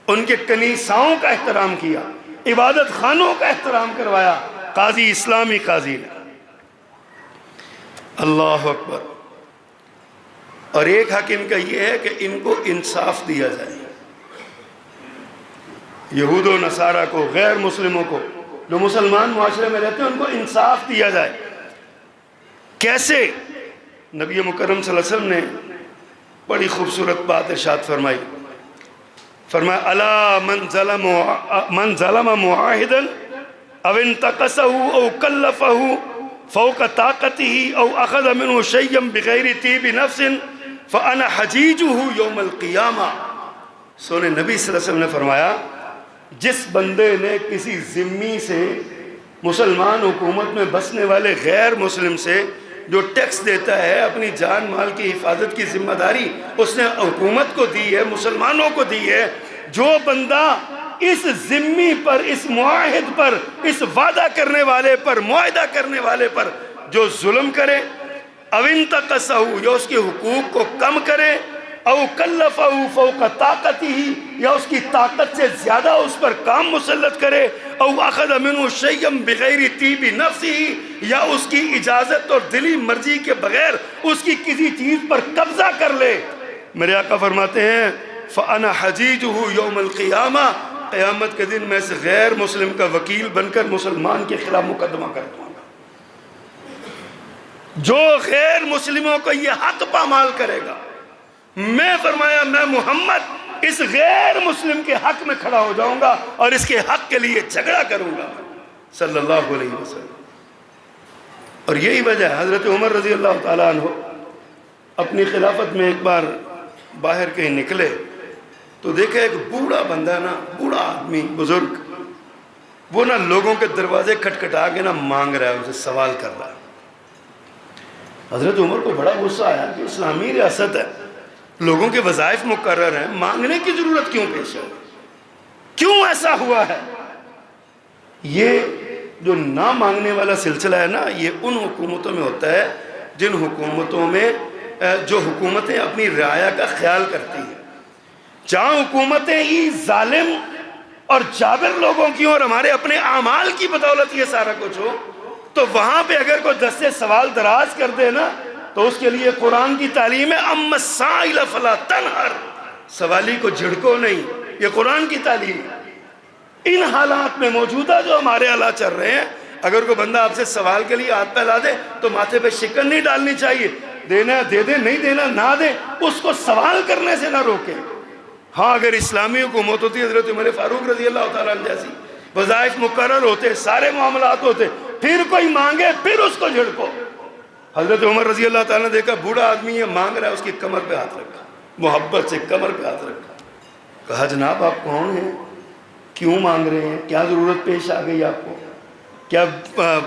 ان کے کنیساؤں کا احترام کیا، عبادت خانوں کا احترام کروایا قاضی، اسلامی قاضی نے. اللہ اکبر. اور ایک حق ان کا یہ ہے کہ ان کو انصاف دیا جائے. یہود و نصارہ کو، غیر مسلموں کو، جو مسلمان معاشرے میں رہتے ہیں ان کو انصاف دیا جائے. کیسے؟ نبی مکرم صلی اللہ علیہ وسلم نے بڑی خوبصورت بات ارشاد فرمائی. فرمایا الا من ظلم معاہدا او انتقصہ او کلفہ فوق طاقته او اخذ منه شيئا بغیر طیب نفس فانا حجیجہ یوم القیامہ. سونے نبی صلی اللہ علیہ وسلم نے فرمایا جس بندے نے کسی ذمی سے، مسلمان حکومت میں بسنے والے غیر مسلم سے جو ٹیکس دیتا ہے، اپنی جان مال کی حفاظت کی ذمہ داری اس نے حکومت کو دی ہے، مسلمانوں کو دی ہے، جو بندہ اس ذمی پر، اس معاہد پر، اس وعدہ کرنے والے پر، معاہدہ کرنے والے پر جو ظلم کرے، او انتقصہ، یا اس کے حقوق کو کم کرے، او کلفہ فوق طاقتہ، یا اس کی طاقت سے زیادہ اس پر کام مسلط کرے، او اخذ منہ شیئا بغیر طیب نفسہ، یا اس کی اجازت اور دلی مرضی کے بغیر اس کی کسی چیز پر قبضہ کر لے. میرے آقا فرماتے ہیں فانا حجیجہ یوم القیامہ، قیامت کے دن میں سے غیر مسلم کا وکیل بن کر مسلمان کے خلاف مقدمہ کر دوں گا. جو غیر مسلموں کو یہ حق پامال کرے گا، میں فرمایا میں محمد اس غیر مسلم کے حق میں کھڑا ہو جاؤں گا اور اس کے حق کے لیے جھگڑا کروں گا صلی اللہ علیہ وسلم. اور یہی وجہ ہے حضرت عمر رضی اللہ تعالیٰ عنہ اپنی خلافت میں ایک بار باہر کہیں نکلے تو دیکھا ایک بوڑھا بندہ نا، بوڑھا آدمی، بزرگ، وہ نا لوگوں کے دروازے کھٹکھٹا کے نا مانگ رہا ہے، ان سے سوال کر رہا ہے. حضرت عمر کو بڑا غصہ آیا کہ اسلامی ریاست ہے، لوگوں کے وظائف مقرر ہیں، مانگنے کی ضرورت کیوں پیش ہے، کیوں ایسا ہوا ہے؟ یہ جو نہ مانگنے والا سلسلہ ہے نا، یہ ان حکومتوں میں ہوتا ہے جن حکومتوں میں جو حکومتیں اپنی رعایا کا خیال کرتی ہیں. جہاں حکومتیں ہی ظالم اور جابر لوگوں کی اور ہمارے اپنے اعمال کی بدولت یہ سارا کچھ ہو، تو وہاں پہ اگر کوئی دستے سوال دراز کر دے نا تو اس کے لیے قرآن کی تعلیم ہے اما السائل فلا تنہر، سوالی کو جھڑکو نہیں، یہ قرآن کی تعلیم ہے۔ ان حالات میں موجودہ جو ہمارے حالات چل رہے ہیں، اگر کوئی بندہ آپ سے سوال کے لیے ہاتھ پھیلا دے تو ماتھے پہ شکن نہیں ڈالنی چاہیے، دینا دے دے، نہیں دینا نہ دے، اس کو سوال کرنے سے نہ روکیں۔ ہاں اگر اسلامی حکومت ہوتی حضرت عمر فاروق رضی اللہ تعالیٰ عنہ جیسی، وظائف مقرر ہوتے، سارے معاملات ہوتے، پھر کوئی مانگے پھر اس کو جھڑکو۔ حضرت عمر رضی اللہ تعالیٰ نے دیکھا بوڑھا آدمی ہے مانگ رہا ہے، اس کی کمر پہ ہاتھ رکھا، محبت سے کمر پہ ہاتھ رکھا، کہا جناب آپ کون ہیں، کیوں مانگ رہے ہیں، کیا ضرورت پیش آ گئی آپ کو، کیا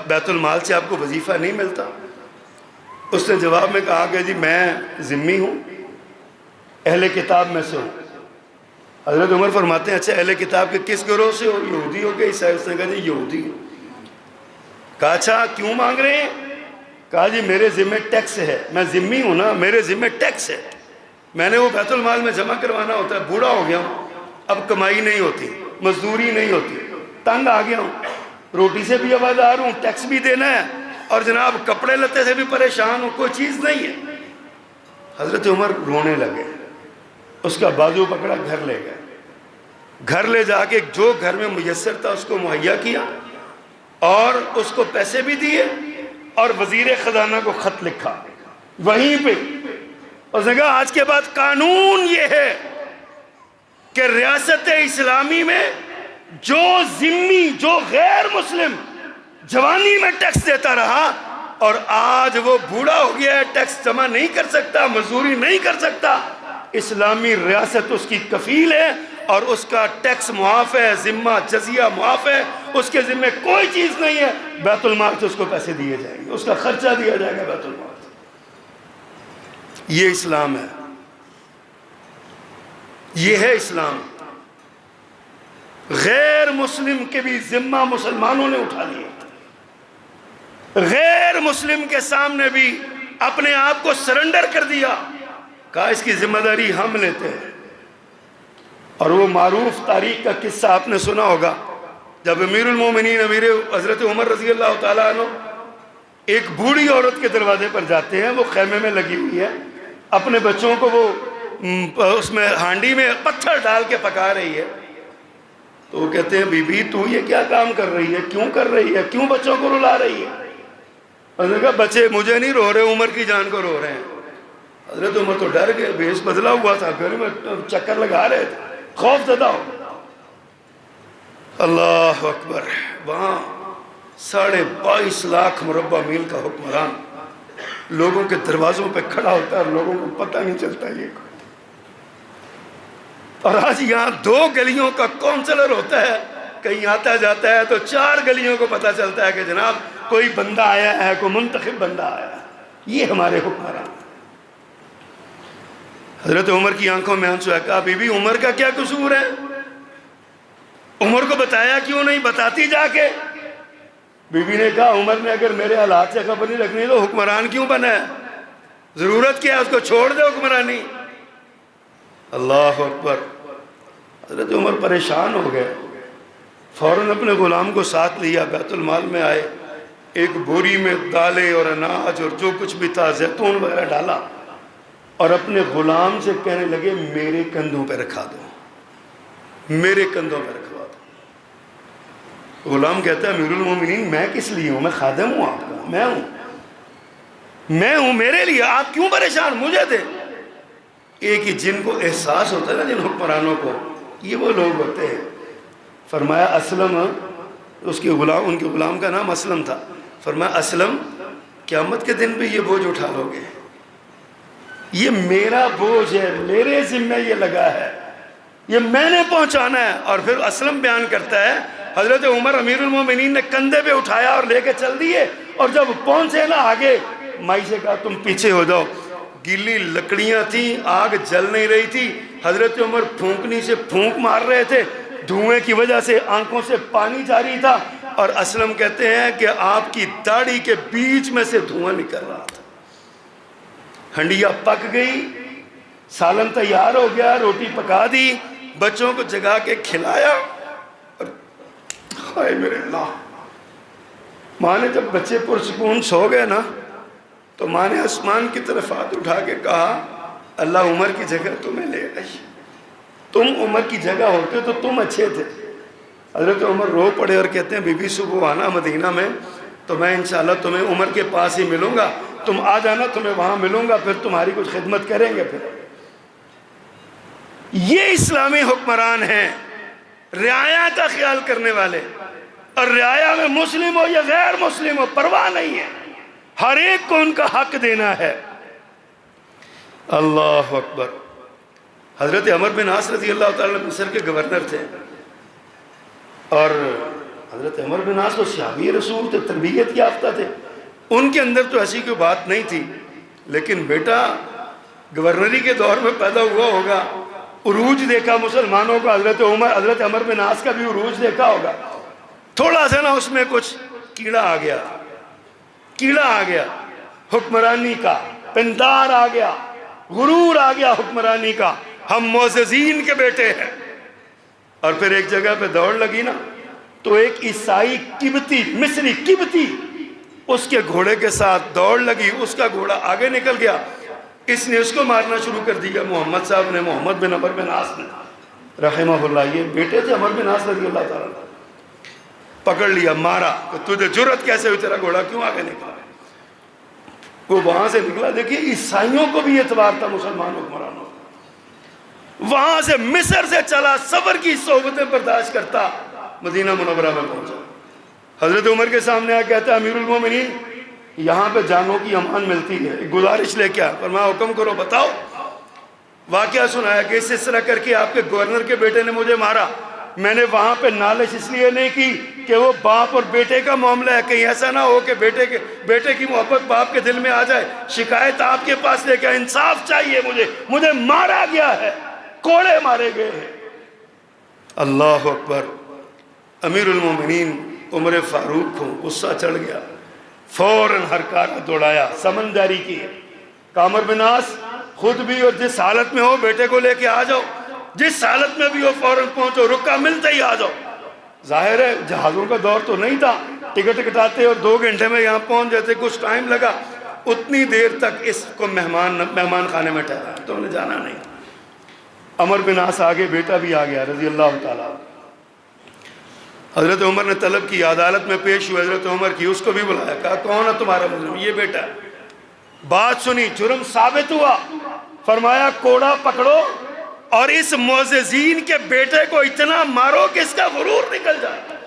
بیت المال سے آپ کو وظیفہ نہیں ملتا؟ اس نے جواب میں کہا کہ جی میں ذمہ ہوں، اہل کتاب میں سے ہوں۔ حضرت عمر فرماتے ہیں اچھا اہل کتاب کے کس گروہ سے ہو، یہودی ہو کہ عیسائی؟ اس نے کہا جی یہودی ہوں۔ کہا اچھا کیوں مانگ رہے ہیں؟ کہا جی میرے ذمہ ٹیکس ہے، میں ذمہ ہوں نا، میرے ذمہ ٹیکس ہے، میں نے وہ بیت المال میں جمع کروانا ہوتا ہے، بوڑھا ہو گیا ہوں، اب کمائی نہیں ہوتی، مزدوری نہیں ہوتی، تنگ آ گیا ہوں، روٹی سے بھی آوازدار ہوں، ٹیکس بھی دینا ہے، اور جناب کپڑے لتے سے بھی پریشان ہوں، کوئی چیز نہیں ہے۔ حضرت عمر رونے لگے، اس کا بازو پکڑا، گھر لے گئے، گھر لے جا کے جو گھر میں میسر تھا اس کو مہیا کیا، اور اس کو پیسے بھی دیے، اور وزیر خزانہ کو خط لکھا وہیں پہ۔ اس نے کہا آج کے بعد قانون یہ ہے کہ ریاست اسلامی میں جو ذمی، جو غیر مسلم جوانی میں ٹیکس دیتا رہا اور آج وہ بوڑھا ہو گیا ہے، ٹیکس جمع نہیں کر سکتا، مزدوری نہیں کر سکتا، اسلامی ریاست اس کی کفیل ہے اور اس کا ٹیکس معاف ہے، ذمہ جزیہ معاف ہے، اس کے ذمہ کوئی چیز نہیں ہے، بیت المال سے اس کو پیسے دیے جائیں گے، اس کا خرچہ دیا جائے گا بیت المال سے۔ یہ اسلام ہے، یہ ہے اسلام۔ غیر مسلم کے بھی ذمہ مسلمانوں نے اٹھا لیا، غیر مسلم کے سامنے بھی اپنے آپ کو سرنڈر کر دیا، کہا اس کی ذمہ داری ہم لیتے ہیں۔ اور وہ معروف تاریخ کا قصہ آپ نے سنا ہوگا، جب امیر المومنین امیر حضرت عمر رضی اللہ تعالیٰ عنہ ایک بوڑھی عورت کے دروازے پر جاتے ہیں، وہ خیمے میں لگی ہوئی ہے، اپنے بچوں کو وہ اس میں ہانڈی میں پتھر ڈال کے پکا رہی ہے، تو وہ کہتے ہیں بی بی تو یہ کیا کام کر رہی ہے، کیوں کر رہی ہے، کیوں بچوں کو رلا رہی ہے؟ اس نے کہا بچے مجھے نہیں رو رہے، عمر کی جان کو رو رہے ہیں۔ حضرت عمر تو ڈر گئے، بھیس بدلا ہوا تھا، گھر میں چکر لگا رہے تھے، خوف زدہ ہو۔ اللہ اکبر، وہاں 22.5 لاکھ مربع میل کا حکمران لوگوں کے دروازوں پہ کھڑا ہوتا ہے اور لوگوں کو پتہ نہیں چلتا یہ کوئی۔ اور آج یہاں 2 گلیوں کا کونسلر ہوتا ہے، کہیں آتا جاتا ہے تو 4 گلیوں کو پتہ چلتا ہے کہ جناب کوئی بندہ آیا ہے، کوئی منتخب بندہ آیا ہے۔ یہ ہمارے حکمران۔ حضرت عمر کی آنکھوں میں آنسو ہے، کہا بی بی عمر کا کیا قصور ہے، عمر کو بتایا کیوں نہیں، بتاتی جا کے۔ بی بی نے کہا عمر نے اگر میرے حالات سے خبر نہیں رکھنی تو حکمران کیوں بنا ہے، ضرورت کیا ہے، اس کو چھوڑ دے حکمرانی۔ اللہ اکبر۔ حضرت عمر پریشان ہو گئے، فوراً اپنے غلام کو ساتھ لیا، بیت المال میں آئے، ایک بوری میں دالیں اور اناج اور جو کچھ بھی تھا، زیتون وغیرہ ڈالا، اور اپنے غلام سے کہنے لگے میرے کندھوں پہ رکھا دو، میرے کندھوں پہ رکھوا دو۔ غلام کہتا ہے امیر المومنین میں کس لیے ہوں، میں خادم ہوں آپ کا، میں ہوں، میرے لیے آپ کیوں پریشان، مجھے دے۔ ایک ہی جن کو احساس ہوتا ہے نا، جن حکمرانوں کو، یہ وہ لوگ ہوتے ہیں۔ فرمایا اسلم، ان کے غلام کا نام اسلم تھا، فرمایا اسلم قیامت کے دن بھی یہ بوجھ اٹھا لو گے، یہ میرا بوجھ ہے، میرے ذمہ یہ لگا ہے، یہ میں نے پہنچانا ہے۔ اور پھر اسلم بیان کرتا ہے حضرت عمر امیر المومنین نے کندھے پہ اٹھایا اور لے کے چل دیے، اور جب پہنچے نا آگے، مائی سے کہا تم پیچھے ہو جاؤ۔ گیلی لکڑیاں تھیں، آگ جل نہیں رہی تھی، حضرت عمر پھونکنی سے پھونک مار رہے تھے، دھوئیں کی وجہ سے آنکھوں سے پانی جاری تھا، اور اسلم کہتے ہیں کہ آپ کی داڑھی کے بیچ میں سے دھواں نکل رہا تھا۔ ہنڈیا پک گئی، سالن تیار ہو گیا، روٹی پکا دی، بچوں کو جگا کے کھلایا، ہائے میرے اللہ۔ ماں نے جب بچے پرسکون سو گئے نا تو ماں نے آسمان کی طرف ہاتھ اٹھا کے کہا اللہ عمر کی جگہ تمہیں لے آئی، تم عمر کی جگہ ہوتے تو تم اچھے تھے۔ حضرت عمر رو پڑے اور کہتے ہیں بی بی صبح آنا مدینہ میں تو میں انشاءاللہ تمہیں عمر کے پاس ہی ملوں گا، تم آ جانا تمہیں وہاں ملوں گا، پھر تمہاری کچھ خدمت کریں گے۔ پھر یہ اسلامی حکمران ہیں، رعایا کا خیال کرنے والے، اور رعایا میں مسلم ہو یا غیر مسلم ہو پرواہ نہیں ہے، ہر ایک کو ان کا حق دینا ہے۔ اللہ اکبر۔ حضرت عمر بن عاص رضی اللہ تعالیٰ مصر کے گورنر تھے، اور حضرت عمر بن عاص تو صحابی رسول تھے، تربیت یافتہ تھے، ان کے اندر تو ایسی کوئی بات نہیں تھی، لیکن بیٹا گورنری کے دور میں پیدا ہوا ہوگا، عروج دیکھا مسلمانوں کا، حضرت عمر بن عاص کا بھی عروج دیکھا ہوگا، تھوڑا سا نا اس میں کچھ کیڑا آ گیا حکمرانی کا، پندار آ گیا، غرور آ گیا حکمرانی کا، ہم معززین کے بیٹے ہیں۔ اور پھر ایک جگہ پہ دوڑ لگی نا تو ایک عیسائی قبطی، مصری قبطی، اس کے گھوڑے کے ساتھ دوڑ لگی، اس کا گھوڑا آگے نکل گیا، اس نے اس کو مارنا شروع کر دیا، محمد صاحب نے، محمد بن عمر بن عاص نے رحمہ اللہ، یہ بیٹے تھے عمر بن عاص رضی اللہ تعالیٰ، پکڑ لیا، مارا، کہ تجھے جرأت کیسے ہوئی، تیرا گھوڑا کیوں آگے نکلا؟ وہ وہاں سے نکلا، دیکھیے عیسائیوں کو بھی اعتبار تھا مسلمان حکمرانوں، وہاں سے مصر سے چلا، صبر کی صحبتیں برداشت کرتا، مدینہ منورہ میں پہنچا، حضرت عمر کے سامنے آ کہتا ہے امیر المومنین یہاں پہ جانوں کی امان ملتی ہے، ایک گزارش لے کے آیا، فرمایا حکم کرو، بتاؤ۔ واقعہ سنایا کہ اس طرح کر کے آپ کے گورنر کے بیٹے نے مجھے مارا، میں نے وہاں پہ نالش اس لیے نہیں کی کہ وہ باپ اور بیٹے کا معاملہ ہے، کہیں ایسا نہ ہو کہ بیٹے کی محبت باپ کے دل میں آ جائے، شکایت آپ کے پاس لے کے، انصاف چاہیے مجھے مارا گیا ہے، کوڑے مارے گئے ہیں۔ اللہ اکبر۔ امیر المومنین عمر فاروق کو غصہ چڑھ گیا، فوراً ہر کارہ دوڑایا، سمن جاری کی، عمر بن عاص خود بھی اور جس حالت میں ہو بیٹے کو لے کے آ جاؤ، جس حالت میں بھی ہو فوراً پہنچو، رکا ملتے ہی آ جاؤ۔ ظاہر ہے جہازوں کا دور تو نہیں تھا، ٹکٹ کٹاتے اور 2 گھنٹے میں یہاں پہنچ جاتے، کچھ ٹائم لگا، اتنی دیر تک اس کو مہمان خانے میں ٹھہرا تو انہیں جانا نہیں۔ عمر بن عاص آگے، بیٹا بھی آ گیا رضی اللہ تعالیٰ۔ حضرت عمر نے طلب کی، عدالت میں پیش ہوئے، حضرت عمر کی، اس کو بھی بلایا، کہا کون ہے تمہارا مجرم؟ یہ بیٹا ہے۔ بات سنی، جرم ثابت ہوا، فرمایا کوڑا پکڑو اور اس معززین کے بیٹے کو اتنا مارو کہ اس کا غرور نکل جائے۔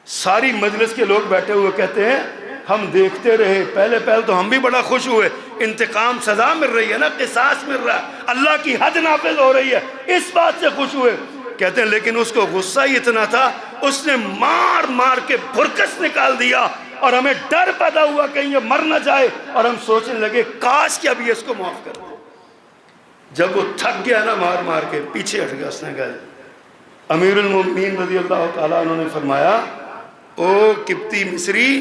ساری مجلس کے لوگ بیٹھے ہوئے کہتے ہیں ہم دیکھتے رہے، پہلے تو ہم بھی بڑا خوش ہوئے، انتقام سزا مل رہی ہے نا، قصاص مل رہا ہے، اللہ کی حد نافذ ہو رہی ہے، اس بات سے خوش ہوئے۔ کہتے ہیں لیکن اس کو غصہ ہی اتنا تھا، اس نے مار کے بھرکس نکال دیا، اور ہمیں ڈر پیدا ہوا کہیں یہ مر نہ جائے، اور ہم سوچنے لگے کاش کہ ابھی اس کو معاف کر دیں۔ جب وہ تھک گیا نا مار کے، پیچھے ہٹ گیا، اس نے کہا امیر المومنین رضی اللہ تعالیٰ انہوں نے فرمایا او قبطی مصری،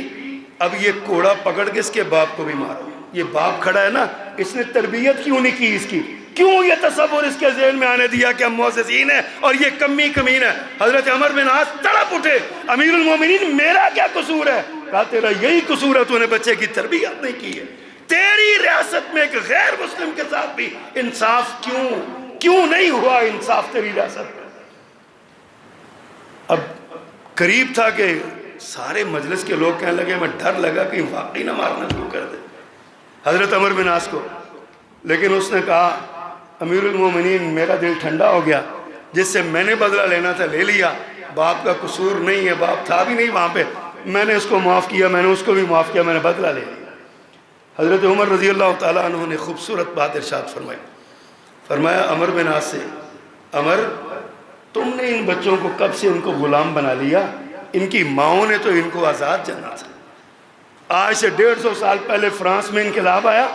اب یہ کوڑا پکڑ کے اس کے باپ کو بھی مارو، یہ باپ کھڑا ہے نا، اس نے تربیت کیوں نہیں کی اس کی، کیوں یہ تصور اس کے ذہن میں آنے دیا کہ ہم معززین ہیں اور یہ کمین ہے۔ حضرت عمر بن عاص تڑپ اٹھے، امیر المومنین میرا کیا قصور ہے؟ کہا تیرا یہی قصور ہے، تو نے بچے کی تربیت نہیں کی ہے، تیری ریاست میں ایک غیر مسلم کے ساتھ بھی انصاف کیوں نہیں ہوا انصاف تیری ریاست میں؟ اب قریب تھا کہ سارے مجلس کے لوگ کہنے لگے، میں ڈر لگا کہ واقعی نہ مارنا شروع کر دے حضرت عمر بن عاص کو، لیکن اس نے کہا امیر المومنین میرا دل ٹھنڈا ہو گیا، جس سے میں نے بدلہ لینا تھا لے لیا، باپ کا قصور نہیں ہے، باپ تھا بھی نہیں وہاں پہ، میں نے اس کو معاف کیا، میں نے اس کو بھی معاف کیا، میں نے بدلہ لے لیا۔ حضرت عمر رضی اللہ تعالیٰ عنہ نے خوبصورت بات ارشاد فرمایا عمر بن عاص سے، عمر تم نے ان بچوں کو کب سے ان کو غلام بنا لیا؟ ان کی ماؤں نے تو ان کو آزاد جانا تھا۔ آج سے 150 سال پہلے فرانس میں انقلاب آیا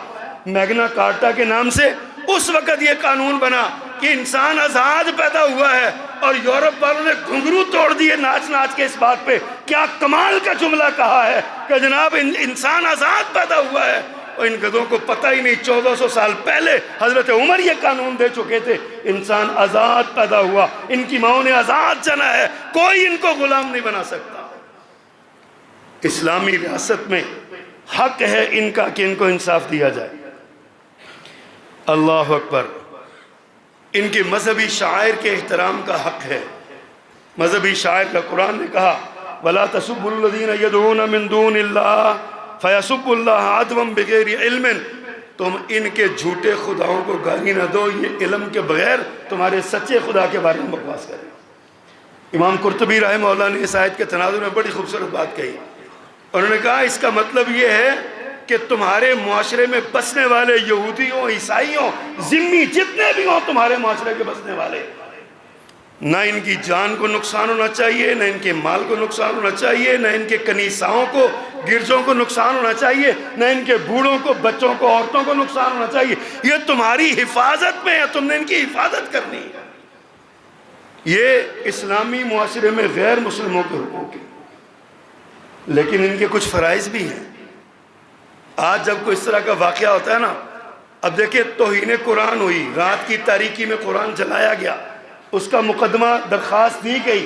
میگنا کارٹا کے نام سے، اس وقت یہ قانون بنا کہ انسان آزاد پیدا ہوا ہے، اور یورپ والوں نے گھنگرو توڑ دیے ناچ کے اس بات پہ، کیا کمال کا جملہ کہا ہے کہ جناب انسان آزاد پیدا ہوا ہے، اور ان گدوں کو پتہ ہی نہیں 1400 سال پہلے حضرت عمر یہ قانون دے چکے تھے، انسان آزاد پیدا ہوا، ان کی ماؤں نے آزاد جنا ہے، کوئی ان کو غلام نہیں بنا سکتا۔ اسلامی ریاست میں حق ہے ان کا کہ ان کو انصاف دیا جائے۔ اللہ اکبر۔ ان کے مذہبی شعائر کے احترام کا حق ہے۔ مذہبی شاعر کا قرآن نے کہا وَلَا تَسُبُّوا الَّذِينَ يَدْعُونَ مِن دُونِ اللَّهِ فَيَسُبُّوا اللَّهَ عَدْوًا بِغَيْرِ عِلْمٍ۔ تم ان کے جھوٹے خداؤں کو گالی نہ دو، یہ علم کے بغیر تمہارے سچے خدا کے بارے میں بکواس کریں۔ امام قرطبی رحمہ اللہ نے اس آیت کے تناظر میں بڑی خوبصورت بات کہی۔ انہوں نے کہا اس کا مطلب یہ ہے کہ تمہارے معاشرے میں بسنے والے یہودیوں، عیسائیوں، ذمی جتنے بھی ہوں تمہارے معاشرے کے بسنے والے، نہ ان کی جان کو نقصان ہونا چاہیے، نہ ان کے مال کو نقصان ہونا چاہیے، نہ ان کے کنیساؤں کو، گرجوں کو نقصان ہونا چاہیے، نہ ان کے بوڑھوں کو، بچوں کو، عورتوں کو نقصان ہونا چاہیے۔ یہ تمہاری حفاظت میں ہے، تم نے ان کی حفاظت کرنی ہے۔ یہ اسلامی معاشرے میں غیر مسلموں کے حقوق ہیں، لیکن ان کے کچھ فرائض بھی ہیں۔ آج جب کوئی اس طرح کا واقعہ ہوتا ہے نا، اب دیکھیں توہین قرآن ہوئی، رات کی تاریکی میں قرآن جلایا گیا، اس کا مقدمہ درخواست دی گئی،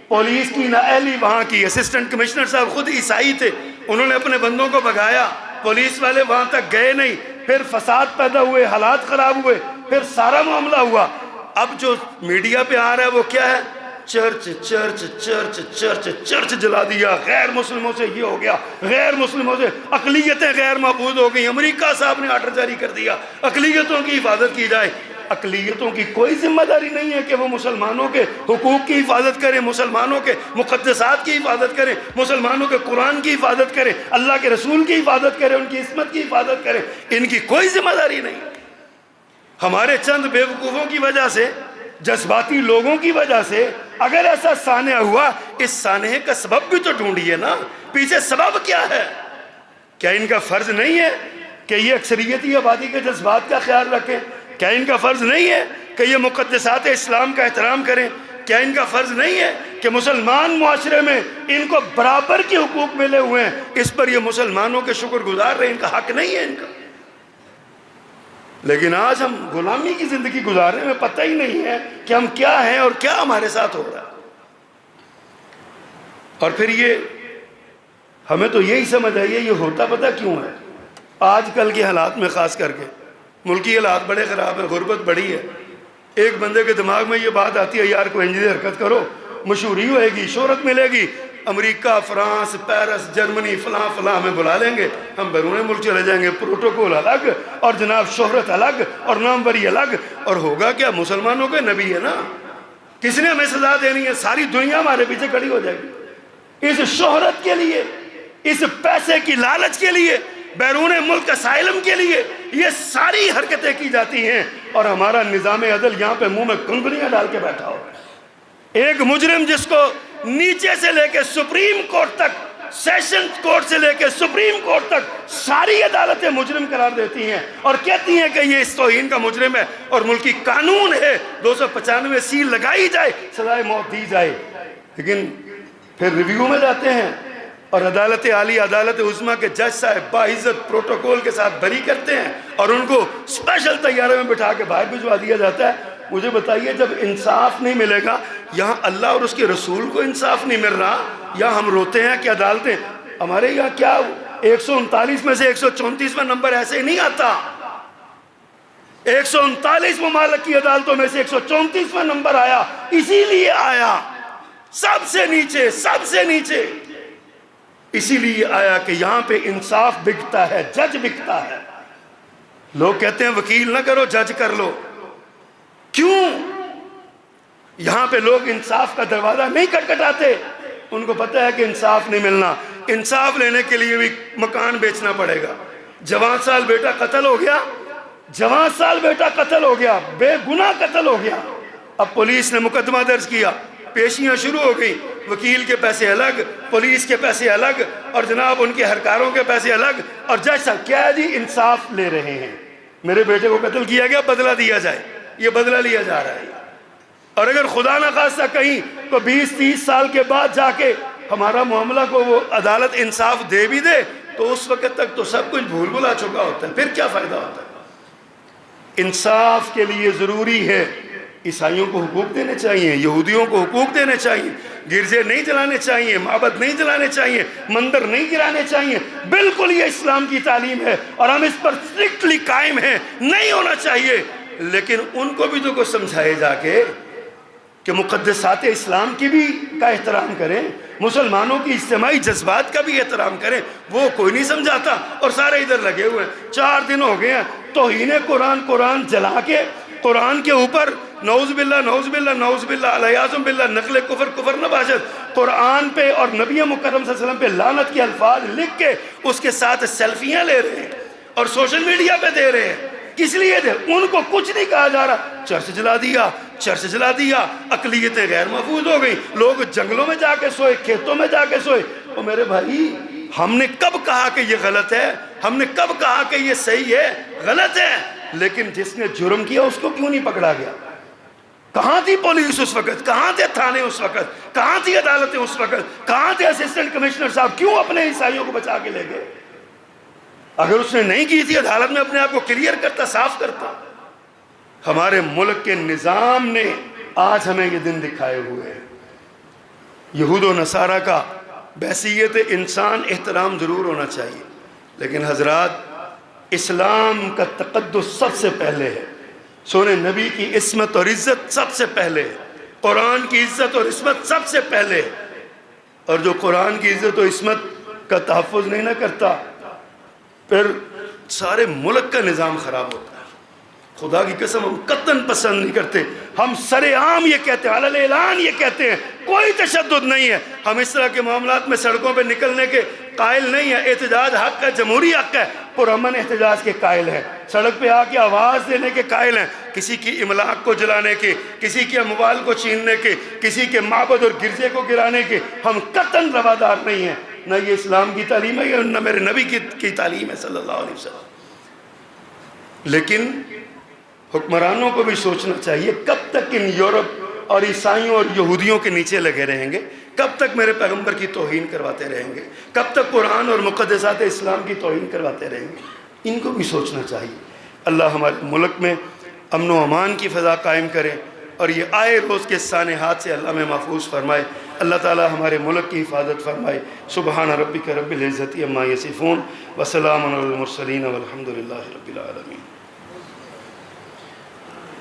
پولیس کی نااہلی وہاں کی، اسسٹنٹ کمشنر صاحب خود عیسائی تھے، انہوں نے اپنے بندوں کو بھگایا، پولیس والے وہاں تک گئے نہیں، پھر فساد پیدا ہوئے، حالات خراب ہوئے، پھر سارا معاملہ ہوا۔ اب جو میڈیا پہ آ رہا ہے وہ کیا ہے؟ Church church church church church جلا دیا، غیر مسلموں سے یہ ہو گیا، غیر مسلموں سے اقلیتیں غیر محفوظ ہو گئیں، امریکہ صاحب نے آرڈر جاری کر دیا اقلیتوں کی حفاظت کی جائے۔ اقلیتوں کی کوئی ذمہ داری نہیں ہے کہ وہ مسلمانوں کے حقوق کی حفاظت کریں، مسلمانوں کے مقدسات کی حفاظت کریں، مسلمانوں کے قرآن کی حفاظت کریں، اللہ کے رسول کی حفاظت کریں، ان کی عصمت کی حفاظت کریں، ان کی کوئی ذمہ داری نہیں۔ ہمارے چند بیوقوفوں کی وجہ سے، جذباتی لوگوں کی وجہ سے اگر ایسا سانحہ ہوا، اس سانحے کا سبب بھی تو ڈھونڈیے نا، پیچھے سبب کیا ہے؟ کیا ان کا فرض نہیں ہے کہ یہ اکثریتی آبادی کے جذبات کا خیال رکھیں؟ کیا ان کا فرض نہیں ہے کہ یہ مقدسات اسلام کا احترام کریں؟ کیا ان کا فرض نہیں ہے کہ مسلمان معاشرے میں ان کو برابر کے حقوق ملے ہوئے ہیں، اس پر یہ مسلمانوں کے شکر گزار رہے ہیں؟ ان کا حق نہیں ہے ان کا؟ لیکن آج ہم غلامی کی زندگی گزارنے میں پتہ ہی نہیں ہے کہ ہم کیا ہیں اور کیا ہمارے ساتھ ہو رہا ہے۔ اور پھر یہ ہمیں تو یہی سمجھ آئی ہے یہ ہوتا پتہ کیوں ہے؟ آج کل کے حالات میں خاص کر کے ملکی حالات بڑے خراب ہیں، غربت بڑی ہے، ایک بندے کے دماغ میں یہ بات آتی ہے یار کوئی انجینئر حرکت کرو، مشہوری ہوئے گی، شہرت ملے گی، امریکہ، فرانس، پیرس، جرمنی، فلاں فلاں ہمیں بلا لیں گے، ہم بیرون ملک چلے جائیں گے، پروٹوکول الگ اور جناب شہرت الگ اور ناموری الگ، اور ہوگا کیا؟ مسلمانوں کے نبی ہے نا، کس نے ہمیں سزا دینی ہے؟ ساری دنیا ہمارے پیچھے کھڑی ہو جائے گی اس شہرت کے لیے، اس پیسے کی لالچ کے لیے، بیرون ملک اسائلم کے لیے، یہ ساری حرکتیں کی جاتی ہیں، اور ہمارا نظام عدل یہاں پہ منہ میں کنگریاں ڈال کے بیٹھا ہو۔ ایک مجرم جس کو نیچے سے لے کے سپریم کورٹ تک، سیشن کورٹ سے لے کے سپریم کورٹ تک ساری عدالتیں مجرم قرار دیتی ہیں اور کہتی ہیں کہ یہ اس توہین کا مجرم ہے، اور ملکی قانون ہے 295 سی لگائی جائے، سزائے موت دی جائے، لیکن پھر ریویو میں جاتے ہیں اور عدالت عالی، عدالت عظمیٰ کے جج صاحب باعزت پروٹوکول کے ساتھ بری کرتے ہیں اور ان کو اسپیشل طیارے میں بٹھا کے باہر بھجوا دیا جاتا ہے۔ مجھے بتائیے جب انصاف نہیں ملے گا، یہاں اللہ اور اس کے رسول کو انصاف نہیں مل رہا، یا ہم روتے ہیں کہ عدالتیں، ہمارے یہاں کیا 139 میں سے 134واں نمبر ایسے ہی نہیں آتا، 139 ممالک کی عدالتوں میں سے 134واں نمبر آیا، اسی لیے آیا سب سے نیچے، سب سے نیچے، اسی لیے آیا کہ یہاں پہ انصاف بکتا ہے، جج بکتا ہے۔ لوگ کہتے ہیں وکیل نہ کرو، جج کر لو، کیوں؟ یہاں پہ لوگ انصاف کا دروازہ نہیں کھٹکھٹاتے، ان کو پتہ ہے کہ انصاف نہیں ملنا، انصاف لینے کے لیے بھی مکان بیچنا پڑے گا۔ جوان سال بیٹا قتل ہو گیا، جوان سال بیٹا قتل ہو گیا، بے گناہ قتل ہو گیا، اب پولیس نے مقدمہ درج کیا، پیشیاں شروع ہو گئی، وکیل کے پیسے الگ، پولیس کے پیسے الگ، اور جناب ان کے ہرکاروں کے پیسے الگ، اور جج صاحب کیا ہے جی انصاف لے رہے ہیں، میرے بیٹے کو قتل کیا گیا، بدلہ دیا جائے، یہ بدلہ لیا جا رہا ہے۔ اور اگر خدا نہ خواستہ کہیں تو 20-30 سال کے بعد جا کے ہمارا معاملہ کو وہ عدالت انصاف دے بھی دے تو اس وقت تک تو سب کچھ بھول بھلا چکا ہوتا ہے، پھر کیا فائدہ ہوتا ہے؟ انصاف کے لیے ضروری ہے عیسائیوں کو حقوق دینے چاہیے، یہودیوں کو حقوق دینے چاہیے، گرجے نہیں جلانے چاہیے، معبد نہیں جلانے چاہیے، مندر نہیں گرانے چاہیے، بالکل یہ اسلام کی تعلیم ہے اور ہم اس پر اسٹرکٹلی قائم ہیں، نہیں ہونا چاہیے۔ لیکن ان کو بھی تو کچھ سمجھائے جا کے کہ مقدسات اسلام کی بھی کا احترام کریں، مسلمانوں کی اجتماعی جذبات کا بھی احترام کریں، وہ کوئی نہیں سمجھاتا اور سارے ادھر لگے ہوئے ہیں۔ 4 دن ہو گئے ہیں توہین قرآن جلا کے قرآن کے اوپر نعوذ باللہ نعوذ باللہ نعوذ باللہ علیہ باللہ نقل کفر نباشت، قرآن پہ اور نبی مکرم صلی اللہ علیہ وسلم پہ لعنت کے الفاظ لکھ کے اس کے ساتھ سیلفیاں لے رہے ہیں اور سوشل میڈیا پہ دے رہے ہیں۔ کس لیے دے؟ ان کو کچھ نہیں کہا جا رہا، چرچ جلا دیا، اقلیتیں غیر محفوظ ہو گئی، لوگ جنگلوں میں جا کے سوئے، کھیتوں میں جا کے سوئے۔ اور میرے بھائی، ہم نے کب کہا کہ یہ غلط ہے؟ ہم نے کب کہا کہ یہ صحیح ہے؟ غلط ہے۔ لیکن جس نے جرم کیا اس کو کیوں نہیں پکڑا گیا؟ کہاں تھی پولیس اس وقت؟ کہاں تھے تھانے اس وقت؟ کہاں تھی عدالتیں اس وقت؟ کہاں تھے اسسٹنٹ کمشنر صاحب؟ کیوں اپنے عیسائیوں کو بچا کے لے گئے؟ اگر اس نے نہیں کی تھی عدالت میں اپنے آپ کو کلیئر کرتا، صاف کرتا۔ ہمارے ملک کے نظام نے آج ہمیں یہ دن دکھائے ہوئے ہیں۔ یہود و نصارہ کا بحیثیت انسان احترام ضرور ہونا چاہیے، لیکن حضرات، اسلام کا تقدس سب سے پہلے ہے، سونے نبی کی عصمت اور عزت سب سے پہلے ہے، قرآن کی عزت اور عصمت سب سے پہلے ہے۔ اور جو قرآن کی عزت و عصمت کا تحفظ نہیں نہ کرتا، پھر سارے ملک کا نظام خراب ہوتا ہے۔ خدا کی قسم ہم قطعاً پسند نہیں کرتے، ہم سر عام یہ کہتے ہیں، علی اعلان یہ کہتے ہیں، کوئی تشدد نہیں ہے۔ ہم اس طرح کے معاملات میں سڑکوں پہ نکلنے کے قائل نہیں ہیں۔ احتجاج حق ہے، جمہوری حق ہے، پرامن احتجاج کے قائل ہیں، سڑک پہ آ کے آواز دینے کے قائل ہیں، کسی کی املاک کو جلانے کے، کسی کے اموال کو چھیننے کے، کسی کے معبد اور گرجے کو گرانے کے ہم قطعاً روادار نہیں ہیں۔ نہ یہ اسلام کی تعلیم ہے، نہ میرے نبی کی تعلیم ہے صلی اللہ علیہ وسلم۔ لیکن حکمرانوں کو بھی سوچنا چاہیے، کب تک ان یورپ اور عیسائیوں اور یہودیوں کے نیچے لگے رہیں گے؟ کب تک میرے پیغمبر کی توہین کرواتے رہیں گے؟ کب تک قرآن اور مقدسات اسلام کی توہین کرواتے رہیں گے؟ ان کو بھی سوچنا چاہیے۔ اللہ ہمارے ملک میں امن و امان کی فضا قائم کرے اور یہ آئے روز کے سانحات سے اللہ میں محفوظ فرمائے۔ اللہ تعالی ہمارے ملک کی حفاظت فرمائے۔ سبحان ربک رب العزت عما یصفون وسلام علی المرسلین والحمد للہ رب العالمین۔